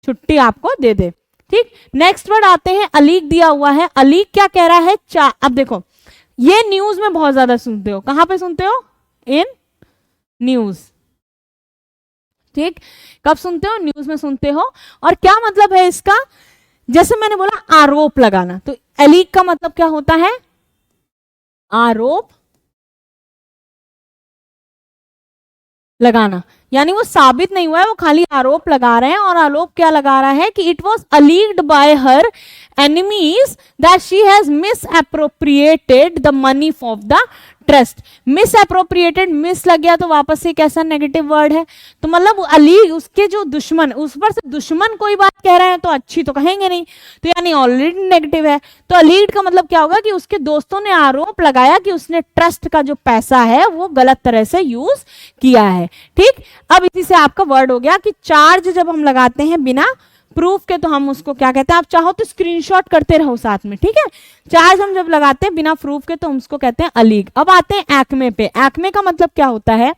छुट्टी आपको दे दे। ठीक, नेक्स्ट वर्ड आते हैं, अलीक दिया हुआ है। अलीक क्या कह रहा है, अब देखो ये न्यूज में बहुत ज्यादा सुनते हो, कहां पे सुनते हो, इन न्यूज। ठीक, कब सुनते हो, न्यूज में सुनते हो। और क्या मतलब है इसका, जैसे मैंने बोला आरोप लगाना, तो अलीक का मतलब क्या होता है, आरोप लगाना, यानी वो साबित नहीं हुआ है, वो खाली आरोप लगा रहे हैं। और आरोप क्या लगा रहा है कि it was alleged by her enemies that she has misappropriated the money of the trust. Misappropriated, mis लग गया तो वापस से कैसा नेगेटिव वर्ड है। तो मतलब अली, उसके जो दुश्मन, उस पर से दुश्मन कोई बात कह रहे हैं तो अच्छी तो कहेंगे नहीं, तो यानी ऑलरेडी नेगेटिव है। तो अलीड का मतलब क्या होगा कि उसके दोस्तों ने आरोप लगाया कि उसने ट्रस्ट का जो पैसा है वो गलत तरह से यूज किया है। ठीक, अब इसी से आपका वर्ड हो गया कि चार्ज जब हम लगाते हैं बिना प्रूफ के तो हम उसको क्या कहते हैं, आप चाहो तो स्क्रीनशॉट करते रहो साथ में। ठीक है, चार्ज हम जब लगाते हैं बिना प्रूफ के तो हम उसको कहते हैं अलीग। अब आते हैं एक्मे पे। एक्मे का मतलब क्या होता है,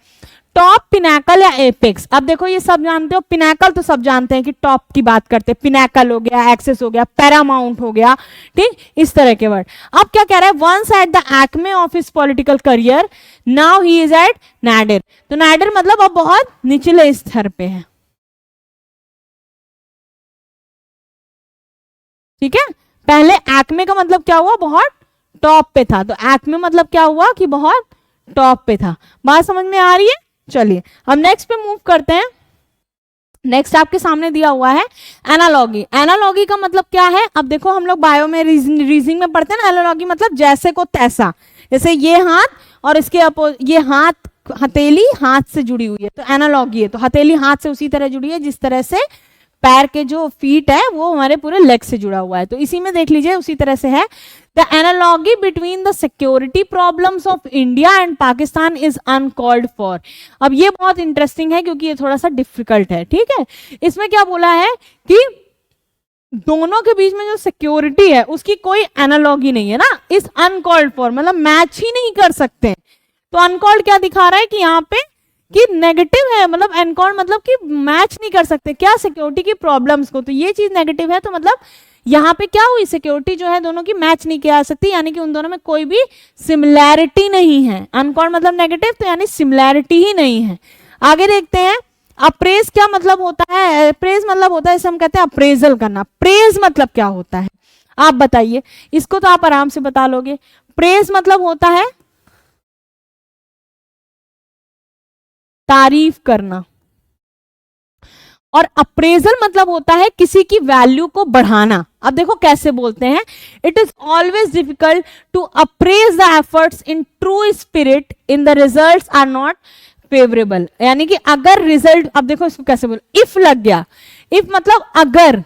टॉप, पिनाकल या एपेक्स। अब देखो ये सब जानते हो, पिनाकल तो सब जानते हैं कि टॉप की बात करते हैं, पिनाकल हो गया, एक्सेस हो गया, पैरामाउंट हो गया। ठीक, इस तरह के वर्ड। अब क्या कह रहा है, once at the acme of his political career now he is at nadir. तो नैडर मतलब अब बहुत निचले स्तर पे है। ठीक है, पहले एक्मे का मतलब क्या हुआ, बहुत टॉप पे था, तो एक्मे मतलब क्या हुआ कि बहुत टॉप पे था। बात समझ में आ रही है। चलिए अब नेक्स्ट पे मूव करते हैं। नेक्स्ट आपके सामने दिया हुआ है एनालॉगी। एनालॉगी का मतलब क्या है, अब देखो हम लोग बायो में रीजनिंग में पढ़ते हैं ना, एनालॉगी मतलब जैसे को तैसा। जैसे ये हाथ और इसके ये हाथ, हथेली हाथ से जुड़ी हुई है तो एनालॉगी है। तो हथेली हाथ से उसी तरह जुड़ी है जिस तरह से पैर के जो फीट है वो हमारे पूरे लेग से जुड़ा हुआ है, तो इसी में देख लीजिए उसी तरह से है। The analogy between the security problems of India and Pakistan is uncalled for. अब ये बहुत इंटरेस्टिंग है क्योंकि ये थोड़ा सा डिफिकल्ट है। ठीक है, इसमें क्या बोला है कि दोनों के बीच में जो सिक्योरिटी है उसकी कोई एनालॉगी नहीं है ना, इस अनकॉल्ड फॉर मतलब मैच ही नहीं कर सकते। तो अनकॉल्ड क्या दिखा रहा है कि यहाँ पे कि नेगेटिव है, मतलब अनकॉल्ड मतलब कि मैच नहीं कर सकते क्या, सिक्योरिटी की प्रॉब्लम्स को। तो ये चीज नेगेटिव है, तो मतलब यहाँ पे क्या हुई, सिक्योरिटी जो है दोनों की मैच नहीं किया जा सकती, यानी कि उन दोनों में कोई भी सिमिलैरिटी नहीं है। अनकॉल्ड मतलब नेगेटिव, तो यानी सिमिलैरिटी ही नहीं है। आगे देखते हैं, अप्रेज क्या मतलब होता है। अप्रेज मतलब होता है, इसे हम कहते हैं अप्रेजल करना। प्रेज मतलब क्या होता है आप बताइए, इसको तो आप आराम से बता लोगे। प्रेज मतलब होता है तारीफ करना, और अप्रेजल मतलब होता है किसी की वैल्यू को बढ़ाना। अब देखो कैसे बोलते हैं, it is always difficult to appraise the efforts in true spirit in the results are not favourable. यानी कि अगर रिजल्ट, अब देखो इसको कैसे बोल, इफ लग गया, इफ मतलब अगर,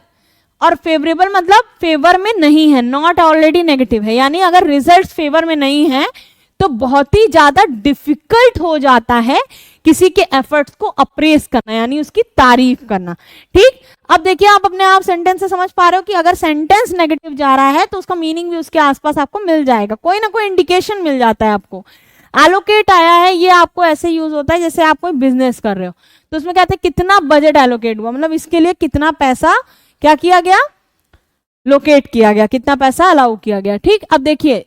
और फेवरेबल मतलब फेवर में नहीं है, नॉट ऑलरेडी नेगेटिव है, यानी अगर रिजल्ट फेवर में नहीं है तो बहुत ही ज्यादा डिफिकल्ट हो जाता है किसी के एफर्ट्स को अप्रेस करना, यानी उसकी तारीफ करना। ठीक, अब देखिए आप अपने आप सेंटेंस से समझ पा रहे हो कि अगर सेंटेंस नेगेटिव जा रहा है तो उसका मीनिंग भी उसके आसपास आपको मिल जाएगा, कोई ना कोई इंडिकेशन मिल जाता है आपको। एलोकेट आया है, ये आपको ऐसे यूज होता है जैसे आप कोई बिजनेस कर रहे हो, तो उसमें कहते हैं कितना बजट एलोकेट हुआ, मतलब इसके लिए कितना पैसा क्या किया गया, लोकेट किया गया, कितना पैसा अलाउ किया गया। ठीक, अब देखिए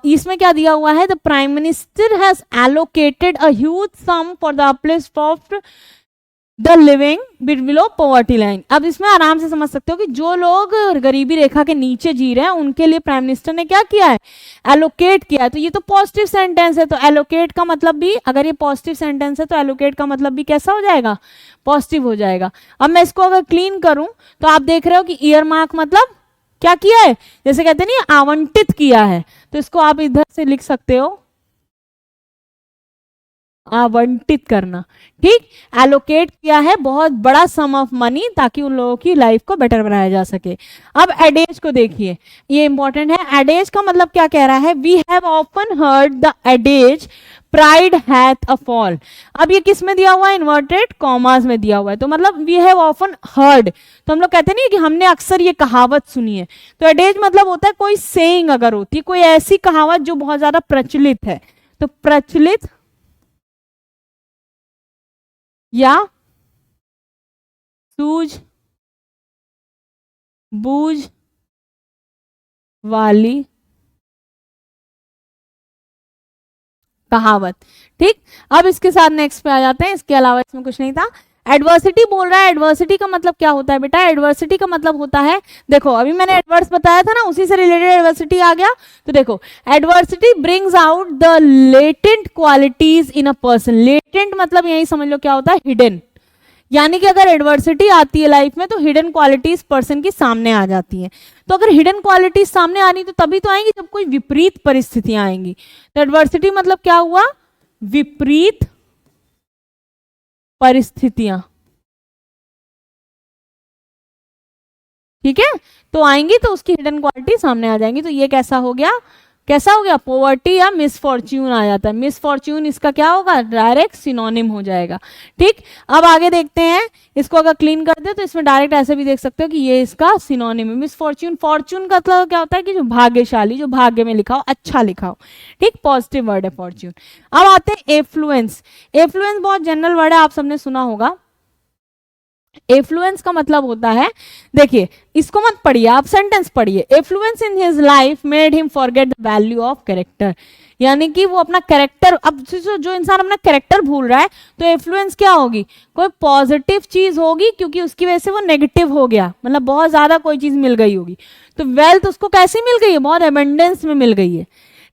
इसमें क्या दिया हुआ है, the prime minister has allocated a huge sum for the uplift of the living below poverty line. अब इसमें आराम से समझ सकते हो कि जो लोग गरीबी रेखा के नीचे जी रहे हैं उनके लिए प्राइम मिनिस्टर ने क्या किया है, एलोकेट किया है। तो ये तो पॉजिटिव सेंटेंस है, तो एलोकेट का मतलब भी, अगर ये पॉजिटिव सेंटेंस है तो एलोकेट का मतलब भी कैसा हो जाएगा, पॉजिटिव हो जाएगा। अब मैं इसको अगर क्लीन करूं तो आप देख रहे हो कि ईयर मार्क मतलब क्या किया है, जैसे कहते नहीं आवंटित किया है, तो इसको आप इधर से लिख सकते हो आवंटित करना, ठीक। एलोकेट किया है बहुत बड़ा सम ऑफ मनी ताकि उन लोगों की लाइफ को बेटर बनाया जा सके। अब एडेज को देखिए, ये इंपॉर्टेंट है। एडेज का मतलब क्या कह रहा है, we have often heard the adage pride hath a fall. अब ये किस में दिया हुआ है, इन्वर्टेड कॉमास में दिया हुआ है, तो मतलब वी हैव ऑफन हर्ड, तो हम लोग कहते नहीं कि हमने अक्सर ये कहावत सुनी है। तो एडेज मतलब होता है कोई सेइंग अगर होती है, कोई ऐसी कहावत जो बहुत ज्यादा प्रचलित है, तो प्रचलित या सूझ बूझ वाली कहावत, ठीक। अब इसके साथ नेक्स्ट पे आ जाते हैं, इसके अलावा इसमें कुछ नहीं था। एडवर्सिटी बोल रहा है, एडवर्सिटी का मतलब क्या होता है बेटा, एडवर्सिटी का मतलब होता है, देखो अभी मैंने एडवर्स बताया था ना, उसी से रिलेटेड एडवर्सिटी आ गया। तो देखो adversity brings out the latent qualities in a person. Latent मतलब यही समझ लो क्या होता है, हिडन, यानी कि अगर एडवर्सिटी आती है लाइफ में तो हिडन क्वालिटीज पर्सन की सामने आ जाती हैं। तो अगर हिडन क्वालिटीज सामने आ रही तो तभी तो आएंगी जब कोई विपरीत परिस्थितियां आएंगी। तो एडवर्सिटी मतलब क्या हुआ, विपरीत परिस्थितियां, ठीक है, तो आएंगी तो उसकी हिडन क्वालिटी सामने आ जाएंगी। तो ये कैसा हो गया, कैसा हो गया, पॉवर्टी या मिसफॉर्च्यून आ जाता है। मिसफॉर्च्यून इसका क्या होगा, डायरेक्ट सिनोनिम हो जाएगा, ठीक। अब आगे देखते हैं, इसको अगर क्लीन कर दे तो इसमें डायरेक्ट ऐसे भी देख सकते हो कि ये इसका सिनोनिम है। मिसफॉर्च्यून, फॉर्च्यून का मतलब क्या होता है कि जो भाग्यशाली, जो भाग्य में लिखा हो, अच्छा लिखा हो, ठीक, पॉजिटिव वर्ड है फॉर्च्यून। अब आते हैं एफ्लुएंस। एफ्लुएंस बहुत जनरल वर्ड है, आप सबने सुना होगा। एफ्लुएंस का मतलब होता है, देखिए इसको मत पढ़िए, आप सेंटेंस पढ़िए। Affluence in his life made him forget the value of character, यानी कि वो अपना कैरेक्टर, अब जो इंसान अपना कैरेक्टर भूल रहा है तो एफ्लुएंस क्या होगी, कोई पॉजिटिव चीज होगी, क्योंकि उसकी वजह से वो नेगेटिव हो गया, मतलब बहुत ज्यादा कोई चीज मिल गई होगी। तो वेल्थ उसको कैसे मिल गई है, बहुत एबंडेंस में मिल गई है,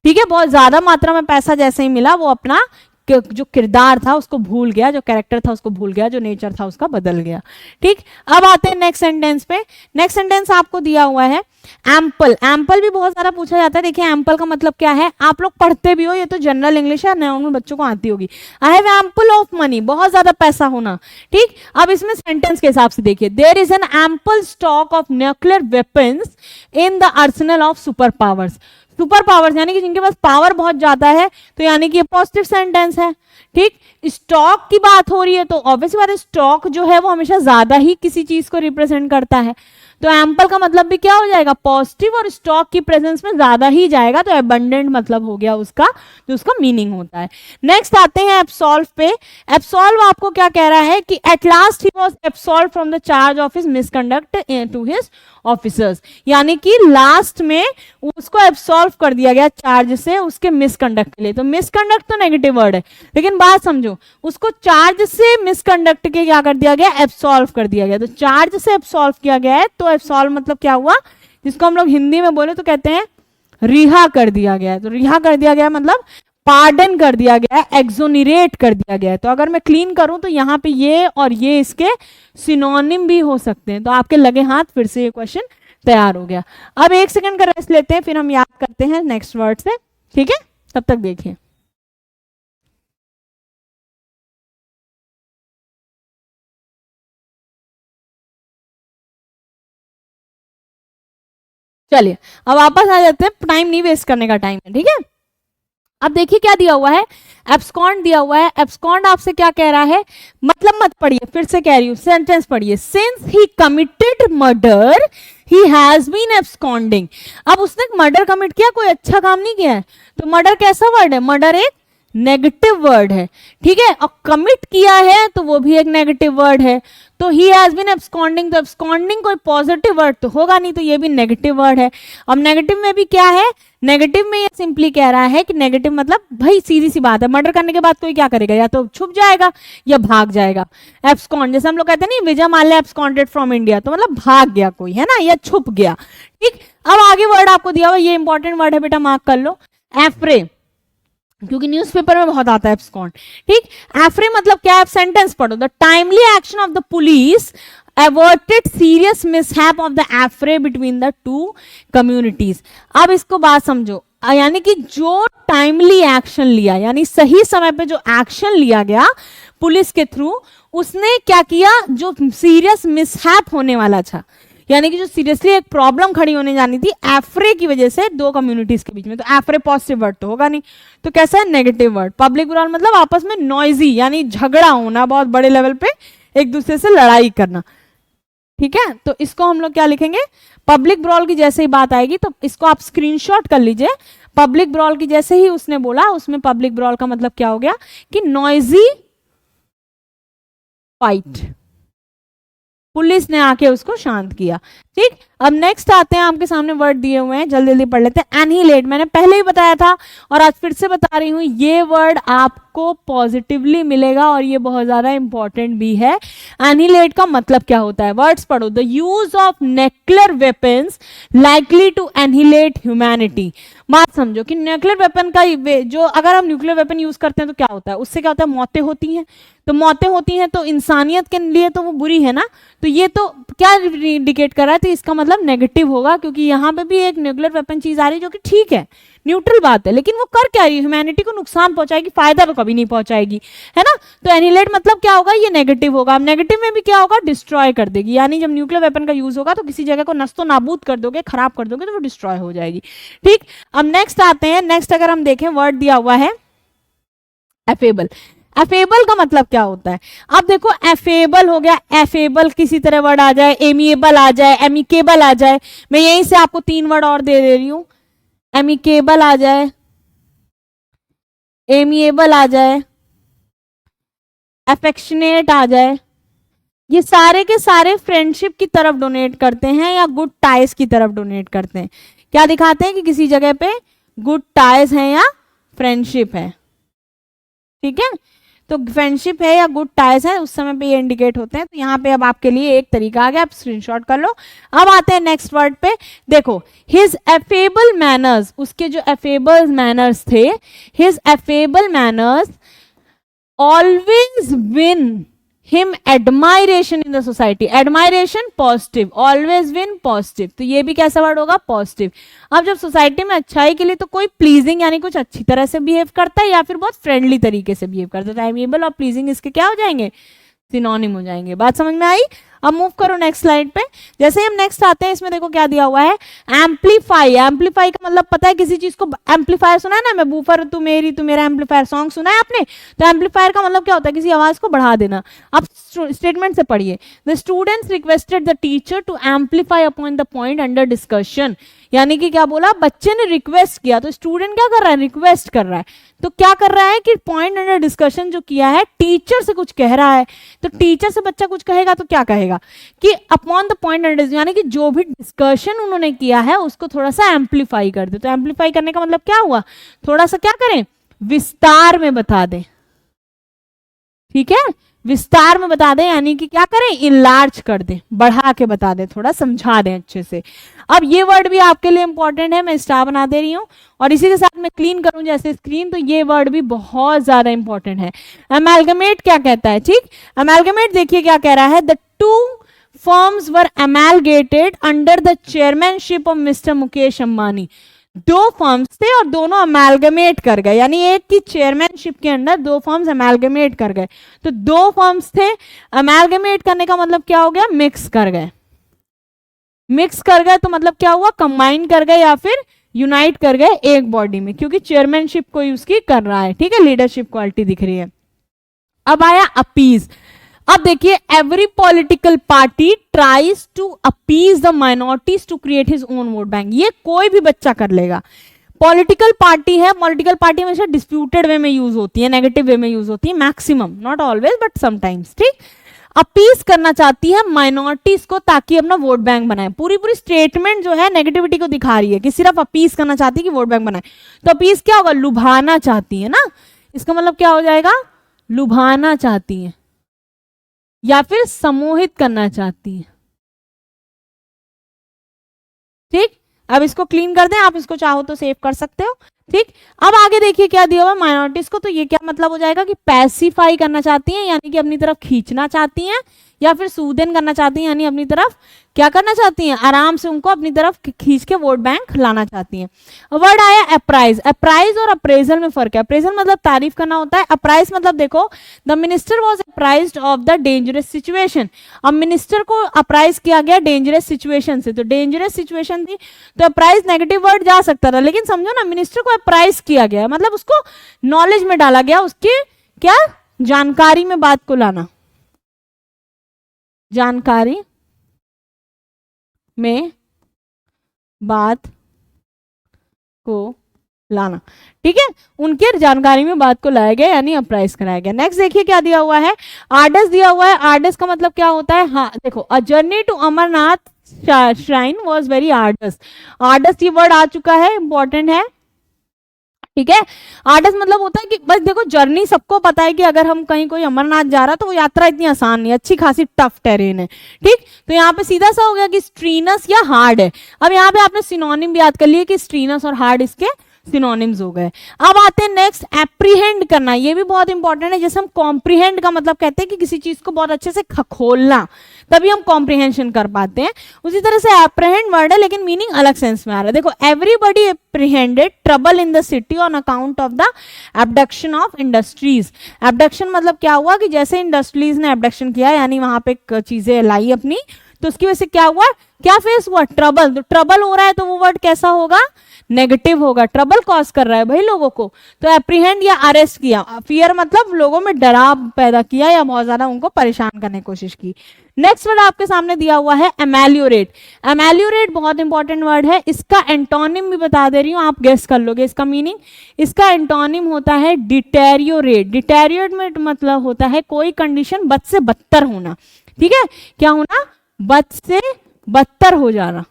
ठीक है, बहुत ज्यादा मात्रा में पैसा जैसे ही मिला वो अपना जो किरदार था उसको भूल गया, जो कैरेक्टर था उसको भूल गया, जो नेचर था उसका बदल गया, ठीक। अब आते हैं नेक्स्ट सेंटेंस पे। नेक्स्ट सेंटेंस आपको दिया हुआ है एम्पल। एम्पल भी बहुत सारा पूछा जाता है। देखिए एम्पल का मतलब क्या है, आप लोग पढ़ते भी हो, ये तो जनरल इंग्लिश है, नॉर्मल बच्चों को आती होगी। I have ample of money, बहुत ज्यादा पैसा होना, ठीक। अब इसमें सेंटेंस के हिसाब से देखिए, there is an ample stock of nuclear weapons in the arsenal of super powers. Super powers यानी कि जिनके पास पावर बहुत ज्यादा है, तो यानी कि ये पॉजिटिव सेंटेंस है, ठीक। स्टॉक की बात हो रही है तो ऑब्वियसली बात है, स्टॉक जो है वो हमेशा ज्यादा ही किसी चीज को रिप्रेजेंट करता है। तो एम्पल का मतलब भी क्या हो जाएगा, पॉजिटिव, और स्टॉक की प्रेजेंस में ज्यादा ही जाएगा, तो एबंडेंट मतलब हो गया उसका, जो उसका मीनिंग होता है। नेक्स्ट आते हैं एब्सॉल्व पे। एब्सॉल्व आपको क्या कह रहा है कि at last he was absolve from the charge of his misconduct to his officers, यानी कि लास्ट में उसको एब्सॉल्व कर दिया गया चार्ज से उसके मिसकंडक्ट के लिए। तो मिसकंडक्ट तो नेगेटिव वर्ड है, लेकिन बात समझो, उसको चार्ज से मिसकंडक्ट के क्या कर दिया गया, एब्सॉल्व कर दिया गया। तो चार्ज से एब्सॉल्व किया गया है, तो एब्सॉल्व मतलब क्या हुआ, जिसको हम लोग हिंदी में बोले तो कहते हैं रिहा कर दिया गया है। तो रिहा कर दिया गया मतलब पार्डन कर दिया गया है, एक्सोनरेट कर दिया गया है। तो अगर मैं क्लीन करूं तो यहाँ पे ये और ये इसके सिनोनिम भी हो सकते हैं। तो आपके लगे हाथ, फिर से ये क्वेश्चन तैयार हो गया। अब एक सेकंड का रेस्ट लेते हैं, फिर हम याद करते हैं नेक्स्ट वर्ड से, ठीक है, तब तक देखिए। चलिए अब वापस आ जाते हैं, टाइम नहीं वेस्ट करने का टाइम है, ठीक है। अब देखिए क्या दिया हुआ है, एब्सकॉन्ड दिया हुआ है। एब्सकॉन्ड आपसे क्या कह रहा है, मतलब मत पढ़िए, फिर से कह रही हूं, सेंटेंस पढ़िए। Since he committed murder he has been absconding. अब उसने मर्डर कमिट किया, कोई अच्छा काम नहीं किया है। तो मर्डर कैसा वर्ड है, मर्डर एक नेगेटिव वर्ड है, ठीक है, और कमिट किया है तो वो भी एक नेगेटिव वर्ड है। तो ही हैज बीन एब्सकॉन्डिंग, तो एब्सकॉन्डिंग कोई पॉजिटिव वर्ड तो होगा नहीं, तो ये भी नेगेटिव वर्ड है। अब नेगेटिव में भी क्या है, नेगेटिव में ये सिंपली कह रहा है कि नेगेटिव मतलब भाई सीधी सी बात है, मर्डर करने के बाद कोई क्या करेगा, या तो छुप जाएगा या भाग जाएगा। एब्सकॉन्ड, जैसे हम लोग कहते हैं नहीं Vijay Mallya absconded from India, तो मतलब भाग गया कोई, है ना, या छुप गया। ठीक, अब आगे वर्ड आपको दिया हुआ, ये इंपॉर्टेंट वर्ड है बेटा, मार्क कर लो, एफ्रे, क्योंकि न्यूज़पेपर में बहुत आता है एब्सकॉन्ड। ठीक, एफ्रे मतलब क्या है, सेंटेंस पढ़ो, the timely action of the police averted serious mishap of the affray between the two communities। अब इसको बात समझो, यानी कि जो टाइमली एक्शन लिया, यानी सही समय पे जो एक्शन लिया गया पुलिस के थ्रू, उसने क्या किया, जो सीरियस मिसहैप होने वाला था, यानी कि जो सीरियसली एक प्रॉब्लम खड़ी होने जानी थी एफ्रे की वजह से दो कम्युनिटीज के बीच में, तो एफ्रे पॉजिटिव वर्ड तो होगा नहीं, तो कैसा है, नेगेटिव वर्ड। पब्लिक ब्रॉल मतलब आपस में नॉइजी, यानी झगड़ा होना, बहुत बड़े लेवल पे एक दूसरे से लड़ाई करना। ठीक है, तो इसको हम लोग क्या लिखेंगे, पब्लिक ब्रॉल की जैसे ही बात आएगी तो इसको आप स्क्रीनशॉट कर लीजिए। पब्लिक ब्रॉल की जैसे ही उसने बोला, उसमें पब्लिक ब्रॉल का मतलब क्या हो गया कि नॉइजी फाइट, पुलिस ने आके उसको शांत किया। ठीक, अब नेक्स्ट आते हैं, आपके सामने वर्ड दिए हुए हैं, जल्दी जल्दी पढ़ लेते हैं। एनिहिलेट, मैंने पहले ही बताया था और आज फिर से बता रही हूं, ये वर्ड आपको पॉजिटिवली मिलेगा और ये बहुत ज्यादा इंपॉर्टेंट भी है। एनिहिलेट का मतलब क्या होता है, वर्ड्स पढ़ो, the use of nuclear weapons likely to annihilate humanity. बात समझो कि न्यूक्लियर वेपन का जो, अगर हम न्यूक्लियर वेपन यूज करते हैं तो क्या होता है, उससे क्या होता है, मौतें होती हैं, तो मौतें होती हैं तो इंसानियत के लिए तो वो बुरी है ना, तो ये तो क्या इंडिकेट कर रहा है, तो इसका मतलब नेगेटिव होगा, क्योंकि यहाँ पे भी एक न्यूक्लियर वेपन चीज आ रही है जो कि ठीक है, न्यूट्रल बात है, लेकिन वो कर क्या रही है, ह्यूमैनिटी को नुकसान पहुंचाएगी, फायदा तो कभी नहीं पहुंचाएगी, है ना। तो एनिहिलेट मतलब क्या होगा, ये नेगेटिव होगा। अब नेगेटिव में भी क्या होगा, डिस्ट्रॉय कर देगी, यानी जब न्यूक्लियर वेपन का यूज होगा तो किसी जगह को नस्तो नाबूद कर दोगे, खराब कर दोगे, तो वो डिस्ट्रॉय हो जाएगी। ठीक, अब नेक्स्ट आते हैं, नेक्स्ट अगर हम देखें वर्ड दिया हुआ है एफेबल। एफेबल का मतलब क्या होता है, अब देखो एफेबल हो गया, एफेबल किसी तरह वर्ड आ जाए, एमिएबल आ जाए, एमिकेबल आ जाए, मैं यहीं से आपको 3 वर्ड और दे रही हूं, एमिकेबल आ जाए, एमिएबल आ जाए, अफेक्शनेट आ जाए, ये सारे के सारे फ्रेंडशिप की तरफ डोनेट करते हैं या गुड टाइज की तरफ डोनेट करते हैं। क्या दिखाते हैं कि किसी जगह पे गुड टाइज है या फ्रेंडशिप है। ठीक है, तो फ्रेंडशिप है या गुड टाइज है, उस समय पे ये इंडिकेट होते हैं। तो यहाँ पे अब आपके लिए एक तरीका आ गया, आप स्क्रीनशॉट कर लो। अब आते हैं नेक्स्ट वर्ड पे, देखो हिज एफेबल मैनर्स, उसके जो एफेबल मैनर्स थे, his affable manners always win him admiration in the society. Admiration positive, always win positive, तो ये भी कैसा वर्ड होगा, पॉजिटिव। अब जब सोसाइटी में अच्छाई के लिए तो कोई प्लीजिंग यानी कुछ अच्छी तरह से बिहेव करता है या फिर बहुत फ्रेंडली तरीके से बिहेव करता है, तो एमिएबल और प्लीजिंग इसके क्या हो जाएंगे, सिनोनिम हो जाएंगे। बात समझ में आई। अब मूव करो नेक्स्ट स्लाइड पे। जैसे ही हम नेक्स्ट आते हैं, इसमें देखो क्या दिया हुआ है, एम्पलीफाई। एम्पलीफाई का मतलब पता है, किसी चीज को एम्पलीफायर सुना है ना, मैं बूफर तू मेरी तू मेरा, एम्पलीफायर सॉन्ग सुना है आपने, तो एम्पलीफायर का मतलब क्या होता है, किसी आवाज को बढ़ा देना। अब स्टेटमेंट से पढ़िए, the students requested the teacher to amplify upon the point under discussion, यानी कि क्या बोला, बच्चे ने रिक्वेस्ट किया, तो स्टूडेंट क्या कर रहा है, रिक्वेस्ट कर रहा है, तो क्या कर रहा है कि पॉइंट अंडर डिस्कशन जो किया है, टीचर से कुछ कह रहा है, तो टीचर से बच्चा कुछ कहेगा तो क्या कहेगा कि अपॉन द पॉइंट अंडर, यानी कि जो भी डिस्कशन उन्होंने किया है उसको थोड़ा सा एम्पलीफाई कर दे। तो एम्पलीफाई करने का मतलब क्या हुआ, थोड़ा सा क्या करें, विस्तार में बता दें। ठीक है, विस्तार में बता दें, यानी कि क्या करें, इनलार्ज कर दें, बढ़ा के बता दें, थोड़ा समझा दें अच्छे से। अब ये वर्ड भी आपके लिए इंपॉर्टेंट है, मैं स्टार बना दे रही हूं और इसी के साथ मैं क्लीन करूं जैसे स्क्रीन, तो ये वर्ड भी बहुत ज्यादा इंपॉर्टेंट है। अमेलगमेट क्या कहता है, ठीक, अमेलगमेट देखिए क्या कह रहा है, the two firms were amalgamated under the chairmanship of mister Mukesh Ambani. दो फर्म्स थे और दोनों अमेलगमेट कर गए, यानी एक की चेयरमैनशिप के अंडर दो फर्म्स अमेलगमेट कर गए। तो दो फर्म्स थे, अमेलगमेट करने का मतलब क्या हो गया, मिक्स कर गए। मिक्स कर गए तो मतलब क्या हुआ, कंबाइन कर गए या फिर यूनाइट कर गए एक बॉडी में, क्योंकि चेयरमैनशिप कोई उसकी कर रहा है। ठीक है, लीडरशिप क्वालिटी दिख रही है। अब आया अपीज। अब देखिए, every political party tries to appease the minorities to create his own vote bank. ये कोई भी बच्चा कर लेगा। पॉलिटिकल पार्टी है, पॉलिटिकल पार्टी हमेशा डिस्प्यूटेड वे में यूज होती है, नेगेटिव वे में यूज होती है, maximum, not always but sometimes, ठीक। अपीस करना चाहती है माइनॉरिटीज को ताकि अपना वोट बैंक बनाए। पूरी पूरी स्टेटमेंट जो है नेगेटिविटी को दिखा रही है कि सिर्फ अपीस करना चाहती है कि वोट बैंक बनाए। तो अपीस क्या होगा, लुभाना चाहती है ना, इसका मतलब क्या हो जाएगा, लुभाना चाहती है या फिर सम्मोहित करना चाहती है, ठीक। अब इसको क्लीन कर दें, आप इसको चाहो तो सेव कर सकते हो, ठीक। अब आगे देखिए क्या दिया हुआ माइनॉरिटीज को, तो ये क्या मतलब हो जाएगा कि पैसिफाई करना चाहती हैं यानी कि अपनी तरफ खींचना चाहती हैं, या फिर सूदन करना चाहती हैं यानी अपनी तरफ क्या करना चाहती हैं, आराम से उनको अपनी तरफ खींच के वोट बैंक लाना चाहती हैं। वर्ड आया अप्राइज। अप्राइज और अप्रेजल में फर्क है। अप्रेजल मतलब तारीफ करना होता है, अप्राइज मतलब देखो the minister was apprised of the dangerous situation. अब मिनिस्टर को अप्राइज किया गया डेंजरस सिचुएशन से, तो डेंजरस सिचुएशन थी तो अप्राइज नेगेटिव वर्ड जा सकता था, लेकिन समझो ना मिनिस्टर को अप्राइज किया गया मतलब उसको नॉलेज में डाला गया, उसके क्या जानकारी में बात को लाना, जानकारी में बात को लाना, ठीक है, उनके जानकारी में बात को लाया गया यानी अप्राइज कराया गया। नेक्स्ट देखिए क्या दिया हुआ है, आर्डस दिया हुआ है। आर्डस का मतलब क्या होता है, हाँ देखो, a journey to Amarnath shrine was very arduous. Arduous ये वर्ड आ चुका है, इंपॉर्टेंट है, ठीक है। आर्डस मतलब होता है कि बस देखो जर्नी सबको पता है कि अगर हम कहीं कोई अमरनाथ जा रहा है तो वो यात्रा इतनी आसान नहीं है, अच्छी खासी टफ टेरेन है, ठीक। तो यहाँ पे सीधा सा हो गया कि स्ट्रीनस या हार्ड है। अब यहाँ पे आपने सिनोनिम भी याद कर लिए कि स्ट्रीनस और हार्ड इसके सिनोनिम्स हो गए। अब आते हैं नेक्स्ट, एप्रीहेंड करना, ये भी बहुत इंपॉर्टेंट है। जैसे हम कॉम्प्रीहेंड का मतलब कहते हैं कि किसी चीज को बहुत अच्छे से खखोलना, तभी हम कॉम्प्रीहेंशन कर पाते हैं। उसी तरह से एप्रीहेंड वर्ड है लेकिन मीनिंग अलग सेंस में आ रहा है। देखो, everybody apprehended trouble in the city on account of the abduction of industries. Abduction मतलब क्या हुआ कि जैसे इंडस्ट्रीज ने एब्डक्शन किया यानी वहां पे चीजें लाई अपनी, तो उसकी वजह से क्या हुआ, क्या फेस हुआ, ट्रबल। तो ट्रबल हो रहा है तो वो वर्ड कैसा होगा, नेगेटिव होगा, ट्रबल कॉज कर रहा है भाई लोगों को। तो एप्रीहेंड या अरेस्ट किया, फियर मतलब लोगों में डराव पैदा किया या बहुत ज्यादा उनको परेशान करने की कोशिश की। नेक्स्ट वर्ड आपके सामने दिया हुआ है एमेलियोरेट। एमेलियोरेट बहुत इंपॉर्टेंट वर्ड है, इसका एंटोनिम भी बता दे रही हूँ, आप गेस कर लोगे इसका मीनिंग। इसका एंटोनिम होता है डिटेरियोरेट। डिटेरियोरेट में मतलब होता है कोई कंडीशन बद से बदतर होना, ठीक है, क्या होना, बद से बदतर हो जाना,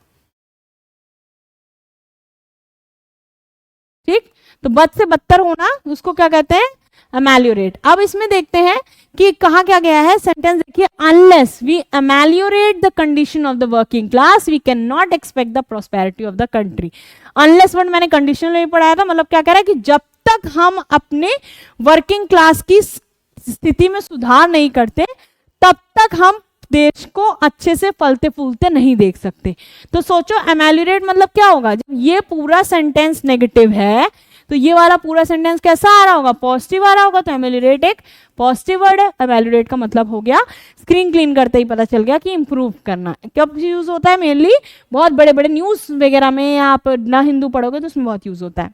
ठीक। तो बद से बदतर होना उसको क्या कहते हैं, अमेलियोरेट। अब इसमें देखते हैं कि कहा क्या गया है, सेंटेंस देखिए, unless we ameliorate the condition of the working class we can not expect the prosperity of the country. Unless word मैंने कंडीशन में पढ़ाया था, मतलब क्या कह रहा है कि जब तक हम अपने वर्किंग क्लास की स्थिति में सुधार नहीं करते तब तक हम देश को अच्छे से फलते फूलते नहीं देख सकते। तो सोचो एमेलियोरेट मतलब क्या होगा, जब ये पूरा सेंटेंस नेगेटिव है तो ये वाला पूरा सेंटेंस कैसा आ रहा होगा, पॉजिटिव आ रहा होगा। तो एमेलियोरेट एक पॉजिटिव वर्ड है। एमेलियोरेट का मतलब हो गया, स्क्रीन क्लीन करते ही पता चल गया कि इंप्रूव करना। कब यूज होता है, मेनली बहुत बड़े बड़े न्यूज वगैरह में, या आप ना हिंदू पढ़ोगे तो उसमें बहुत यूज होता है।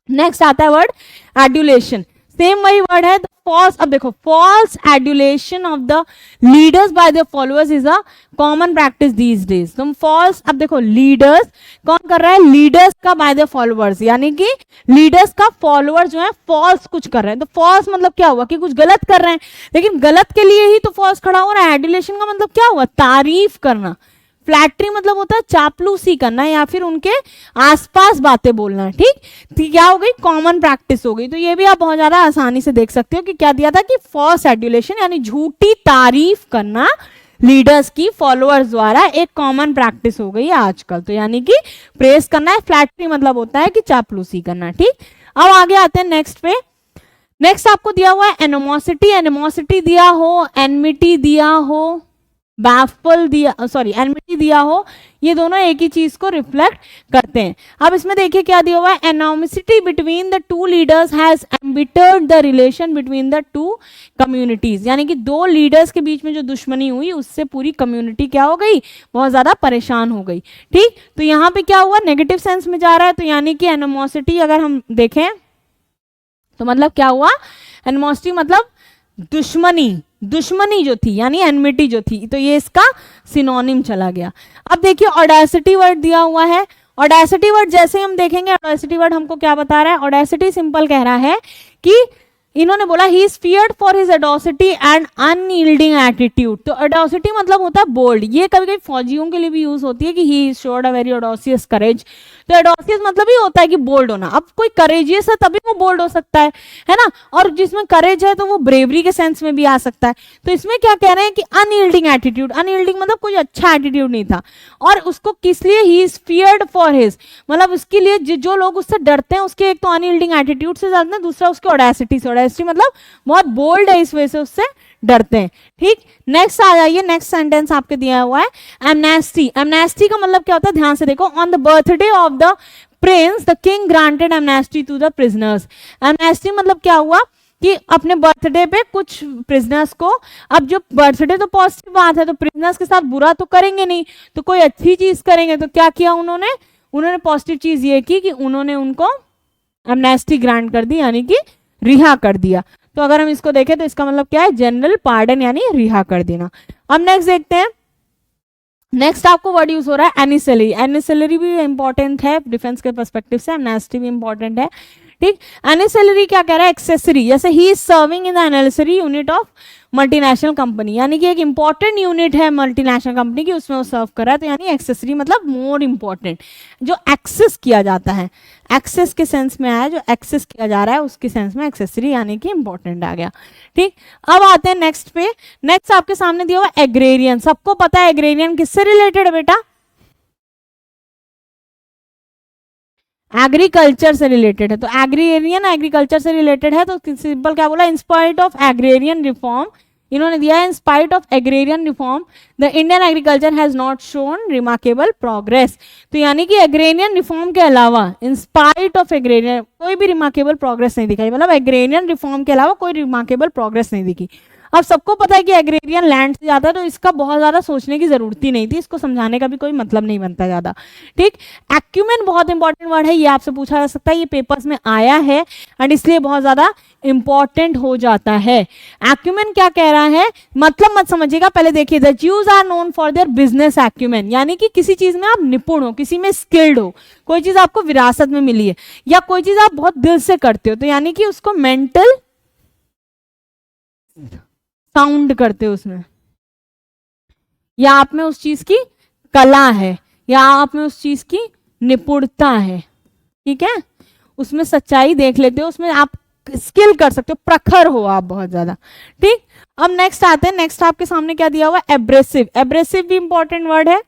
नेक्स्ट आता है वर्ड एड्यूलेशन, सेम वही वर्ड है, फॉल्स। अब देखो, false adulation of the leaders by their followers is a common practice these days. तुम फॉल्स, अब देखो लीडर्स कौन कर रहा है, लीडर्स का बाय देयर फॉलोअर्स, यानी कि लीडर्स का फॉलोअर जो है फॉल्स कुछ कर रहे हैं। तो फॉल्स मतलब क्या हुआ कि कुछ गलत कर रहे हैं, लेकिन गलत के लिए ही तो फॉल्स खड़ा हो रहा है। एड्यूलेशन का मतलब क्या हुआ, तारीफ करना। फ्लैटरी मतलब होता है चापलूसी करना या फिर उनके आसपास बातें बोलना, ठीक। तो क्या हो गई, कॉमन प्रैक्टिस हो गई। तो ये भी आप बहुत ज्यादा आसानी से देख सकते हो कि क्या दिया था कि फॉल्स एड्यूलेशन यानी झूठी तारीफ करना लीडर्स की फॉलोअर्स द्वारा एक कॉमन प्रैक्टिस हो गई है आजकल। तो यानी कि प्रेस करना है, फ्लैटरी मतलब होता है कि चापलूसी करना, ठीक। अब आगे आते हैं नेक्स्ट पे। नेक्स्ट आपको दिया हुआ है एनिमोसिटी। एनिमोसिटी दिया हो, एनमिटी दिया हो, बैफल दिया, सॉरी एनमिटी दिया हो, ये दोनों एक ही चीज को रिफ्लेक्ट करते हैं। अब इसमें देखिए क्या दिया हुआ है, animosity between the two leaders has embittered the relation between the two communities. यानी कि दो लीडर्स के बीच में जो दुश्मनी हुई उससे पूरी कम्युनिटी क्या हो गई, बहुत ज्यादा परेशान हो गई, ठीक। तो यहाँ पे क्या हुआ, नेगेटिव सेंस में जा रहा है। तो यानी कि एनोमोसिटी अगर हम देखें तो मतलब क्या हुआ, एनोमोसिटी मतलब दुश्मनी, दुश्मनी जो थी यानी एनमिटी जो थी, तो ये इसका सिनोनिम चला गया। अब देखिए ऑडेसिटी वर्ड दिया हुआ है। ऑडेसिटी वर्ड जैसे हम देखेंगे, ऑडेसिटी वर्ड हमको क्या बता रहा है, ऑडेसिटी सिंपल कह रहा है कि इन्होंने बोला he is feared for his audacity and unyielding attitude. तो ऑडेसिटी मतलब होता है बोल्ड, ये कभी कभी फौजियों के लिए भी यूज होती है कि ही शोड अ वेरी ऑडोसियस करेज। तो ऑडोसियस मतलब ही होता है कि बोल्ड होना। अब कोई करेजियस है तभी वो बोल्ड हो सकता है ना, और जिसमें करेज है तो वो ब्रेवरी के सेंस में भी आ सकता है। तो इसमें क्या कह रहे हैं कि अनयील्डिंग एटीट्यूड, अनयील्डिंग मतलब कोई अच्छा एटीट्यूड नहीं था, और उसको किस लिए, he is feared for his, मतलब उसके लिए जो लोग उससे डरते हैं उसके एक तो अनयील्डिंग एटीट्यूड से डरते हैं, दूसरा उसके ऑडेसिटी से। ऑडेसिटी मतलब बहुत बोल्ड है, इस वजह से उससे डरते हैं। ठीक, नेक्स्ट आ जाइए, नेक्स्ट सेंटेंस आपके दिया हुआ है एमनेस्टी। एमनेस्टी का मतलब क्या होता है, ध्यान से देखो, on the birthday of the prince the king granted amnesty to the prisoners. Amnesty मतलब क्या हुआ कि अपने बर्थडे पे कुछ प्रिजनर्स को, अब जो बर्थडे तो पॉजिटिव बात है, तो प्रिजनर्स के साथ बुरा तो करेंगे नहीं, तो कोई अच्छी चीज करेंगे। तो क्या किया उन्होंने पॉजिटिव चीज ये की कि उन्होंने उनको एमनेस्टी ग्रांट कर दी, यानी कि रिहा कर दिया। तो अगर हम इसको देखें तो इसका मतलब क्या है, जनरल पार्डन यानी रिहा कर देना। अब नेक्स्ट देखते हैं, नेक्स्ट आपको वर्ड यूज हो रहा है एनिसलरी। एनिसलरी भी इंपॉर्टेंट है डिफेंस के पर्सपेक्टिव से, एमनेस्टी भी इंपॉर्टेंट है। ठीक, एनिसलरी क्या कह रहा है, एक्सेसरी, जैसे he is serving in the ancillary unit of multinational company, यानी कि एक इंपॉर्टेंट यूनिट है मल्टीनेशनल कंपनी की, उसमें वो सर्व कर रहा है। तो यानी एक्सेसरी मतलब मोर इंपॉर्टेंट, जो एक्सेस किया जाता है, एक्सेस के सेंस में आया, जो एक्सेस किया जा रहा है उसके सेंस में एक्सेसरी यानी कि इंपॉर्टेंट आ गया। ठीक, अब आते हैं नेक्स्ट पे। नेक्स्ट आपके सामने दिया हुआ एग्रेरियन। सबको पता है एग्रेरियन किससे रिलेटेड है बेटा, एग्रीकल्चर से रिलेटेड है। तो एग्रेरियन एग्रीकल्चर से रिलेटेड है, तो सिंपल क्या बोला, in spite of agrarian reform, इन्होंने दिया है in spite of agrarian reform the Indian agriculture has not shown remarkable progress. तो यानी कि एग्रेरियन रिफॉर्म के अलावा, इन स्पाइट ऑफ एग्रेरियन, कोई भी रिमार्केबल प्रोग्रेस नहीं दिखाई, मतलब एग्रेरियन रिफॉर्म के अलावा कोई रिमार्केबल प्रोग्रेस नहीं दिखी। अब सबको पता है कि एग्रेरियन लैंड से ज्यादा, तो इसका बहुत ज्यादा सोचने की जरूरत ही नहीं थी, इसको समझाने का भी कोई मतलब नहीं बनता ज्यादा। ठीक, एक्यूमेन बहुत इंपॉर्टेंट वर्ड है, ये आपसे पूछा जा सकता है, ये पेपर्स में आया है एंड इसलिए बहुत ज्यादा इंपॉर्टेंट हो जाता है। एक्यूमेन क्या कह रहा है, मतलब मत समझिएगा, पहले देखिए, the Jews are known for their business acumen, यानी कि किसी चीज में आप निपुण हो, किसी में स्किल्ड हो, कोई चीज आपको विरासत में मिली है, या कोई चीज आप बहुत दिल से करते हो, तो यानी कि उसको मेंटल साउंड करते हो उसमें, या आप में उस चीज की कला है, या आप में उस चीज की निपुणता है। ठीक है, उसमें सच्चाई देख लेते हो, उसमें आप स्किल कर सकते हो, प्रखर हो आप बहुत ज्यादा। ठीक, अब नेक्स्ट आते हैं, नेक्स्ट आपके सामने क्या दिया हुआ, एब्रेसिव। एब्रेसिव भी इंपॉर्टेंट वर्ड है।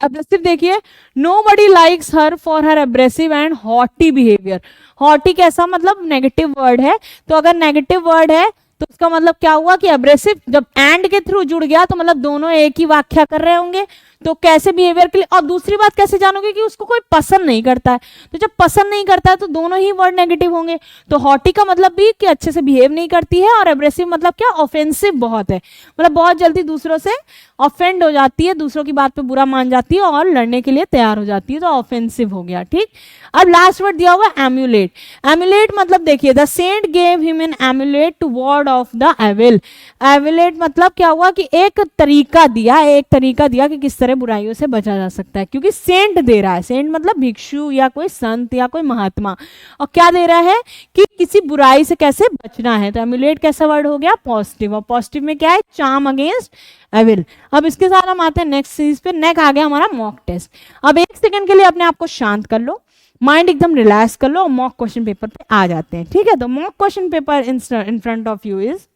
एब्रेसिव देखिए, nobody likes her for her abrasive and haughty behaviour. Haughty कैसा, मतलब नेगेटिव वर्ड है, तो अगर नेगेटिव वर्ड है तो उसका मतलब क्या हुआ कि एब्रेसिव जब एंड के थ्रू जुड़ गया तो मतलब दोनों एक ही व्याख्या कर रहे होंगे, तो कैसे बिहेवियर के लिए। और दूसरी बात कैसे जानोगे कि उसको कोई पसंद नहीं करता है, तो जब पसंद नहीं करता है तो दोनों ही वर्ड नेगेटिव होंगे। तो हॉटी का मतलब भी कि अच्छे से बिहेव नहीं करती है, और एब्रेसिव मतलब क्या, ऑफेंसिव बहुत है, मतलब बहुत जल्दी दूसरों से ऑफेंड हो जाती है, दूसरों की बात पे बुरा मान जाती है और लड़ने के लिए तैयार हो जाती है, तो ऑफेंसिव हो गया। ठीक, अब लास्ट वर्ड दिया हुआ एम्यूलेट। एम्यूलेट मतलब देखिए, the saint gave him an amulet to ward off the evil. Amulet मतलब क्या हुआ कि एक तरीका दिया कि किस तरह बुराइयों से बचा जा सकता है, क्योंकि सेंट दे रहा है, सेंट मतलब भिक्षु या कोई संत या कोई महात्मा, और क्या दे रहा है कि किसी बुराई से कैसे बचना है। तो एम्यूलेट कैसा वर्ड हो गया, पॉजिटिव, और पॉजिटिव में क्या है, चार्म अगेंस्ट एविल। अब इसके साथ हम आते हैं नेक्स्ट चीज पे। नेक्स्ट आ गया हमारा मॉक टेस्ट। अब एक सेकंड के लिए अपने आप को शांत कर लो, माइंड एकदम रिलैक्स कर लो, और मॉक क्वेश्चन पेपर पे आ जाते हैं। ठीक है, तो mock question paper in front of you is,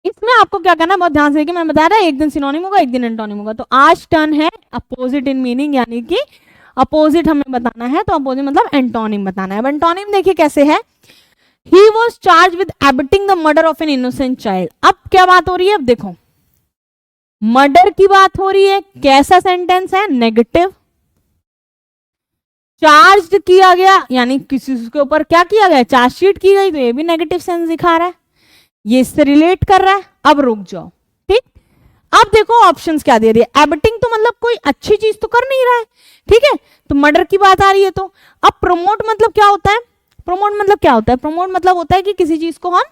इसमें आपको क्या करना है, बहुत ध्यान से देखिए, मैंने बताया था एक दिन सिनोनिम होगा, एक दिन एंटोनिम होगा। तो आज टर्न है अपोजिट इन मीनिंग, यानी कि अपोजिट हमें बताना है, तो अपोजिट मतलब एंटोनिम बताना है। अब एंटोनिम देखिए कैसे है, he was charge with abetting the murder of an innocent child. अब क्या बात हो रही है, अब देखो मर्डर की बात हो रही है, कैसा सेंटेंस है, नेगेटिव। चार्ज किया गया यानी किसी के ऊपर क्या किया गया, चार्जशीट की गई, तो ये भी नेगेटिव सेंस दिखा रहा है, ये इससे रिलेट कर रहा है। अब रुक जाओ, ठीक, अब देखो ऑप्शंस क्या दे रही है। एबटिंग तो मतलब कोई अच्छी चीज तो कर नहीं रहा है, ठीक है, तो मर्डर की बात आ रही है। तो अब प्रमोट मतलब क्या होता है, प्रमोट मतलब क्या होता है, प्रमोट मतलब होता है कि किसी चीज को हम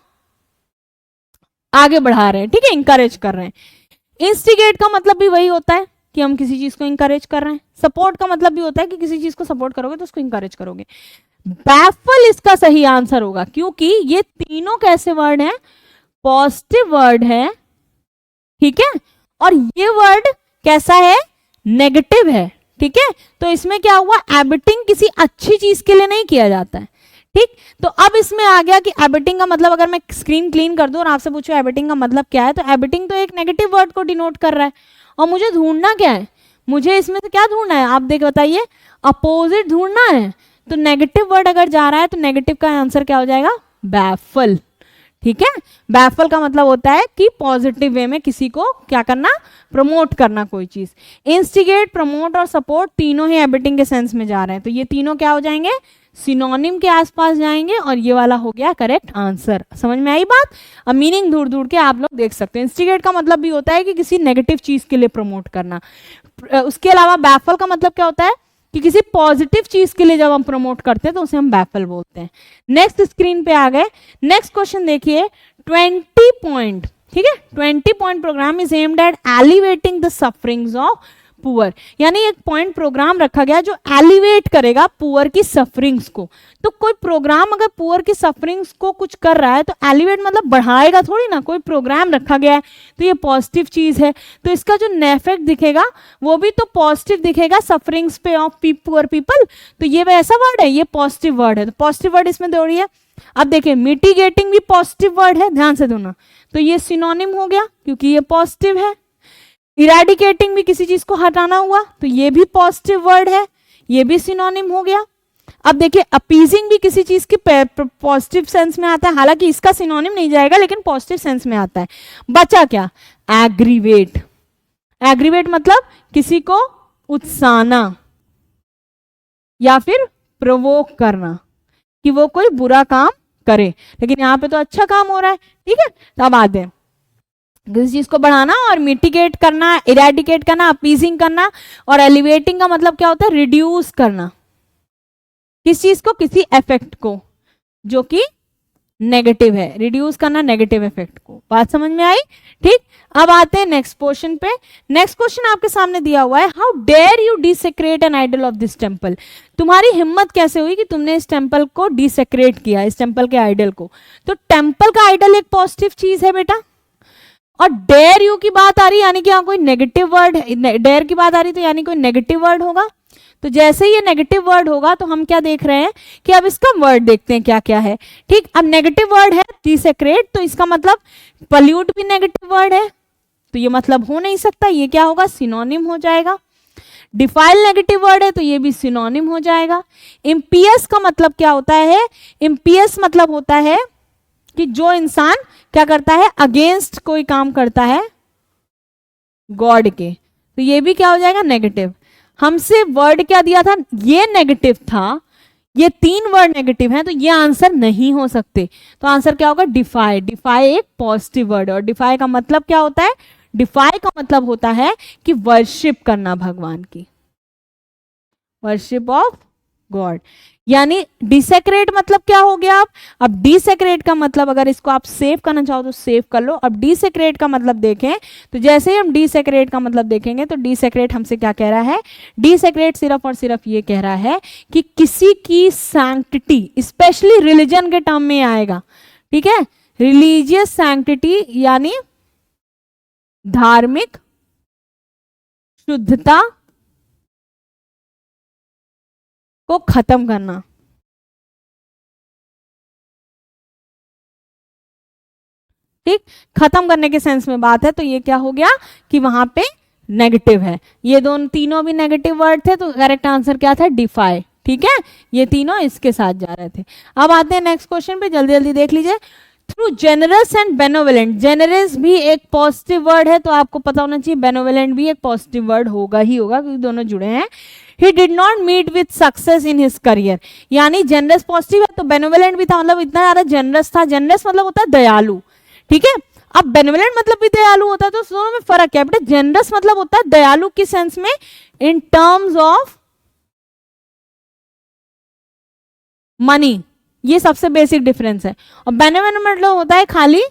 आगे बढ़ा रहे हैं, ठीक है, इंकरेज कर रहे हैं। इंस्टिगेट का मतलब भी वही होता है, कि हम किसी चीज को इंकरेज कर रहे हैं। सपोर्ट का मतलब भी होता है कि किसी चीज को सपोर्ट करोगे तो उसको इंकरेज करोगे। बैफल इसका सही आंसर होगा, क्योंकि ये तीनों कैसे वर्ड हैं, पॉजिटिव वर्ड है, ठीक है, और ये वर्ड कैसा है, नेगेटिव है, ठीक है। तो इसमें क्या हुआ, एबिटिंग किसी अच्छी चीज के लिए नहीं किया जाता है, ठीक। तो अब इसमें आ गया कि एबिटिंग का मतलब, अगर मैं स्क्रीन क्लीन कर दूं और आपसे पूछूं एबिटिंग का मतलब क्या है, तो एबिटिंग तो एक नेगेटिव वर्ड को डिनोट कर रहा है, और मुझे ढूंढना क्या है, मुझे इसमें से क्या ढूंढना है, आप देख बताइए, अपोजिट ढूंढना है। तो नेगेटिव वर्ड अगर जा रहा है तो नेगेटिव का आंसर क्या हो जाएगा, बैफल, ठीक है। बैफल का मतलब होता है कि पॉजिटिव वे में किसी को क्या करना, प्रमोट करना कोई चीज। इंस्टिगेट, प्रमोट और सपोर्ट तीनों ही एबिटिंग के सेंस में जा रहे हैं, तो ये तीनों क्या हो जाएंगे, सिनोनिम के आसपास जाएंगे, और ये वाला हो गया करेक्ट आंसर। समझ में आई बात। अब मीनिंग ढूंढ ढूंढ के आप लोग देख सकते हैं। इंस्टिगेट का मतलब भी होता है कि किसी नेगेटिव चीज के लिए प्रमोट करना। उसके अलावा बैफल का मतलब क्या होता है कि किसी पॉजिटिव चीज के लिए जब हम प्रमोट करते हैं तो उसे हम बैफल बोलते हैं। नेक्स्ट स्क्रीन पे आ गए, नेक्स्ट क्वेश्चन देखिए, 20 पॉइंट, ठीक है, 20 point programme is aimed at elevating the sufferings of poor, यानी एक पॉइंट प्रोग्राम रखा गया जो एलिवेट करेगा पुअर की सफरिंग्स को। तो कोई प्रोग्राम अगर पुअर की सफरिंग्स को कुछ कर रहा है तो एलिवेट मतलब बढ़ाएगा थोड़ी ना, कोई प्रोग्राम रखा गया है तो ये पॉजिटिव चीज है, तो इसका जो इफेक्ट दिखेगा वो भी तो पॉजिटिव दिखेगा सफरिंग्स पे ऑफ पुअर पीपल। तो ये वैसा वर्ड है, ये पॉजिटिव वर्ड है, तो पॉजिटिव वर्ड इसमें दौड़ी है। अब देखिए मिटिगेटिंग भी पॉजिटिव वर्ड है, ध्यान से दोनों, तो ये सिनोनिम हो गया क्योंकि ये पॉजिटिव है। इरेडिकेटिंग भी किसी चीज को हटाना हुआ तो ये भी पॉजिटिव वर्ड है, ये भी सिनोनिम हो गया। अब देखिए अपीजिंग भी किसी चीज की पॉजिटिव सेंस में आता है, हालांकि इसका सिनोनिम नहीं जाएगा लेकिन पॉजिटिव सेंस में आता है। बचा क्या, एग्रीवेट। एग्रीवेट मतलब किसी को उत्साहना या फिर प्रोवोक करना कि वो कोई बुरा काम करे, लेकिन यहाँ पे तो अच्छा काम हो रहा है, ठीक है। तो अब आते हैं, किसी चीज को बढ़ाना और मिटिगेट करना, इरेडिकेट करना, अपीजिंग करना, और एलिवेटिंग का मतलब क्या होता है, रिड्यूस करना किस चीज को, किसी इफेक्ट को जो कि नेगेटिव है, रिड्यूस करना नेगेटिव इफेक्ट को। बात समझ में आई, ठीक। अब आते हैं नेक्स्ट क्वेश्चन पे। नेक्स्ट क्वेश्चन आपके सामने दिया हुआ है, how dare you desecrate an idol of this temple. तुम्हारी हिम्मत कैसे हुई कि तुमने इस टेम्पल को डिसेक्रेट किया, इस टेम्पल के आइडल को। तो टेम्पल का आइडल एक पॉजिटिव चीज है बेटा, और डेयर यू की बात आ रही यानी कि यहाँ कोई नेगेटिव वर्ड, डेयर की बात आ रही तो यानी कोई नेगेटिव वर्ड होगा। तो जैसे ये नेगेटिव वर्ड होगा तो हम क्या देख रहे हैं कि अब इसका वर्ड देखते हैं क्या क्या है, ठीक। अब नेगेटिव वर्ड है डिसेक्रेट, तो इसका मतलब पल्यूट भी नेगेटिव वर्ड है, तो ये मतलब हो नहीं सकता, ये क्या होगा, सिनोनिम हो जाएगा। डिफाइल नेगेटिव वर्ड है तो ये भी सिनोनिम हो जाएगा। इम्पियस का मतलब क्या होता है, इम्पियस मतलब होता है कि जो इंसान क्या करता है, अगेंस्ट कोई काम करता है गॉड के, तो ये भी क्या हो जाएगा, नेगेटिव। हमसे वर्ड क्या दिया था, ये नेगेटिव था, ये तीन वर्ड नेगेटिव हैं, तो ये आंसर नहीं हो सकते। तो आंसर क्या होगा, डिफाई। डिफाई एक पॉजिटिव वर्ड है, और डिफाई का मतलब क्या होता है, डिफाई का मतलब होता है कि वर्शिप करना भगवान की, वर्शिप ऑफ गॉड। यानी डिसेक्रेट मतलब क्या हो गया, अब डिसेक्रेट का मतलब अगर इसको आप सेव करना चाहो तो सेव कर लो। अब डिसेक्रेट का मतलब देखें तो जैसे ही हम डिसेक्रेट का मतलब देखेंगे तो डिसेक्रेट हमसे क्या कह रहा है, डिसेक्रेट सिर्फ और सिर्फ ये कह रहा है कि किसी की सैंक्टिटी, स्पेशली रिलीजन के टर्म में आएगा, ठीक है, रिलीजियस सैंक्टिटी यानी धार्मिक शुद्धता को खत्म करना, ठीक, खत्म करने के सेंस में बात है। तो ये क्या हो गया कि वहां पे नेगेटिव है, ये दोनों तीनों भी नेगेटिव वर्ड थे, तो करेक्ट आंसर क्या था, डिफाई, ठीक है, ये तीनों इसके साथ जा रहे थे। अब आते हैं नेक्स्ट क्वेश्चन पे, जल्दी जल्दी देख लीजिए। Through generous and benevolent, generous भी एक पॉजिटिव वर्ड है तो आपको पता होना चाहिए बेनोवेलेंट भी एक पॉजिटिव वर्ड होगा ही होगा क्योंकि दोनों जुड़े हैं। He did not meet with success in his career, यानी जेनरस पॉजिटिव है तो बेनोवेलेंट भी था, मतलब इतना ज्यादा जेनरस था। जेनरस मतलब होता है दयालु, ठीक है। अब बेनोवेलेंट मतलब भी दयालु होता है, तो दोनों में फर्क क्या है बेटा, जेनरस मतलब होता है दयालु की सेंस में इन टर्म्स ऑफ मनी, ये सबसे बेसिक डिफरेंस है। और बेनोवेलेंट मतलब होता है खाली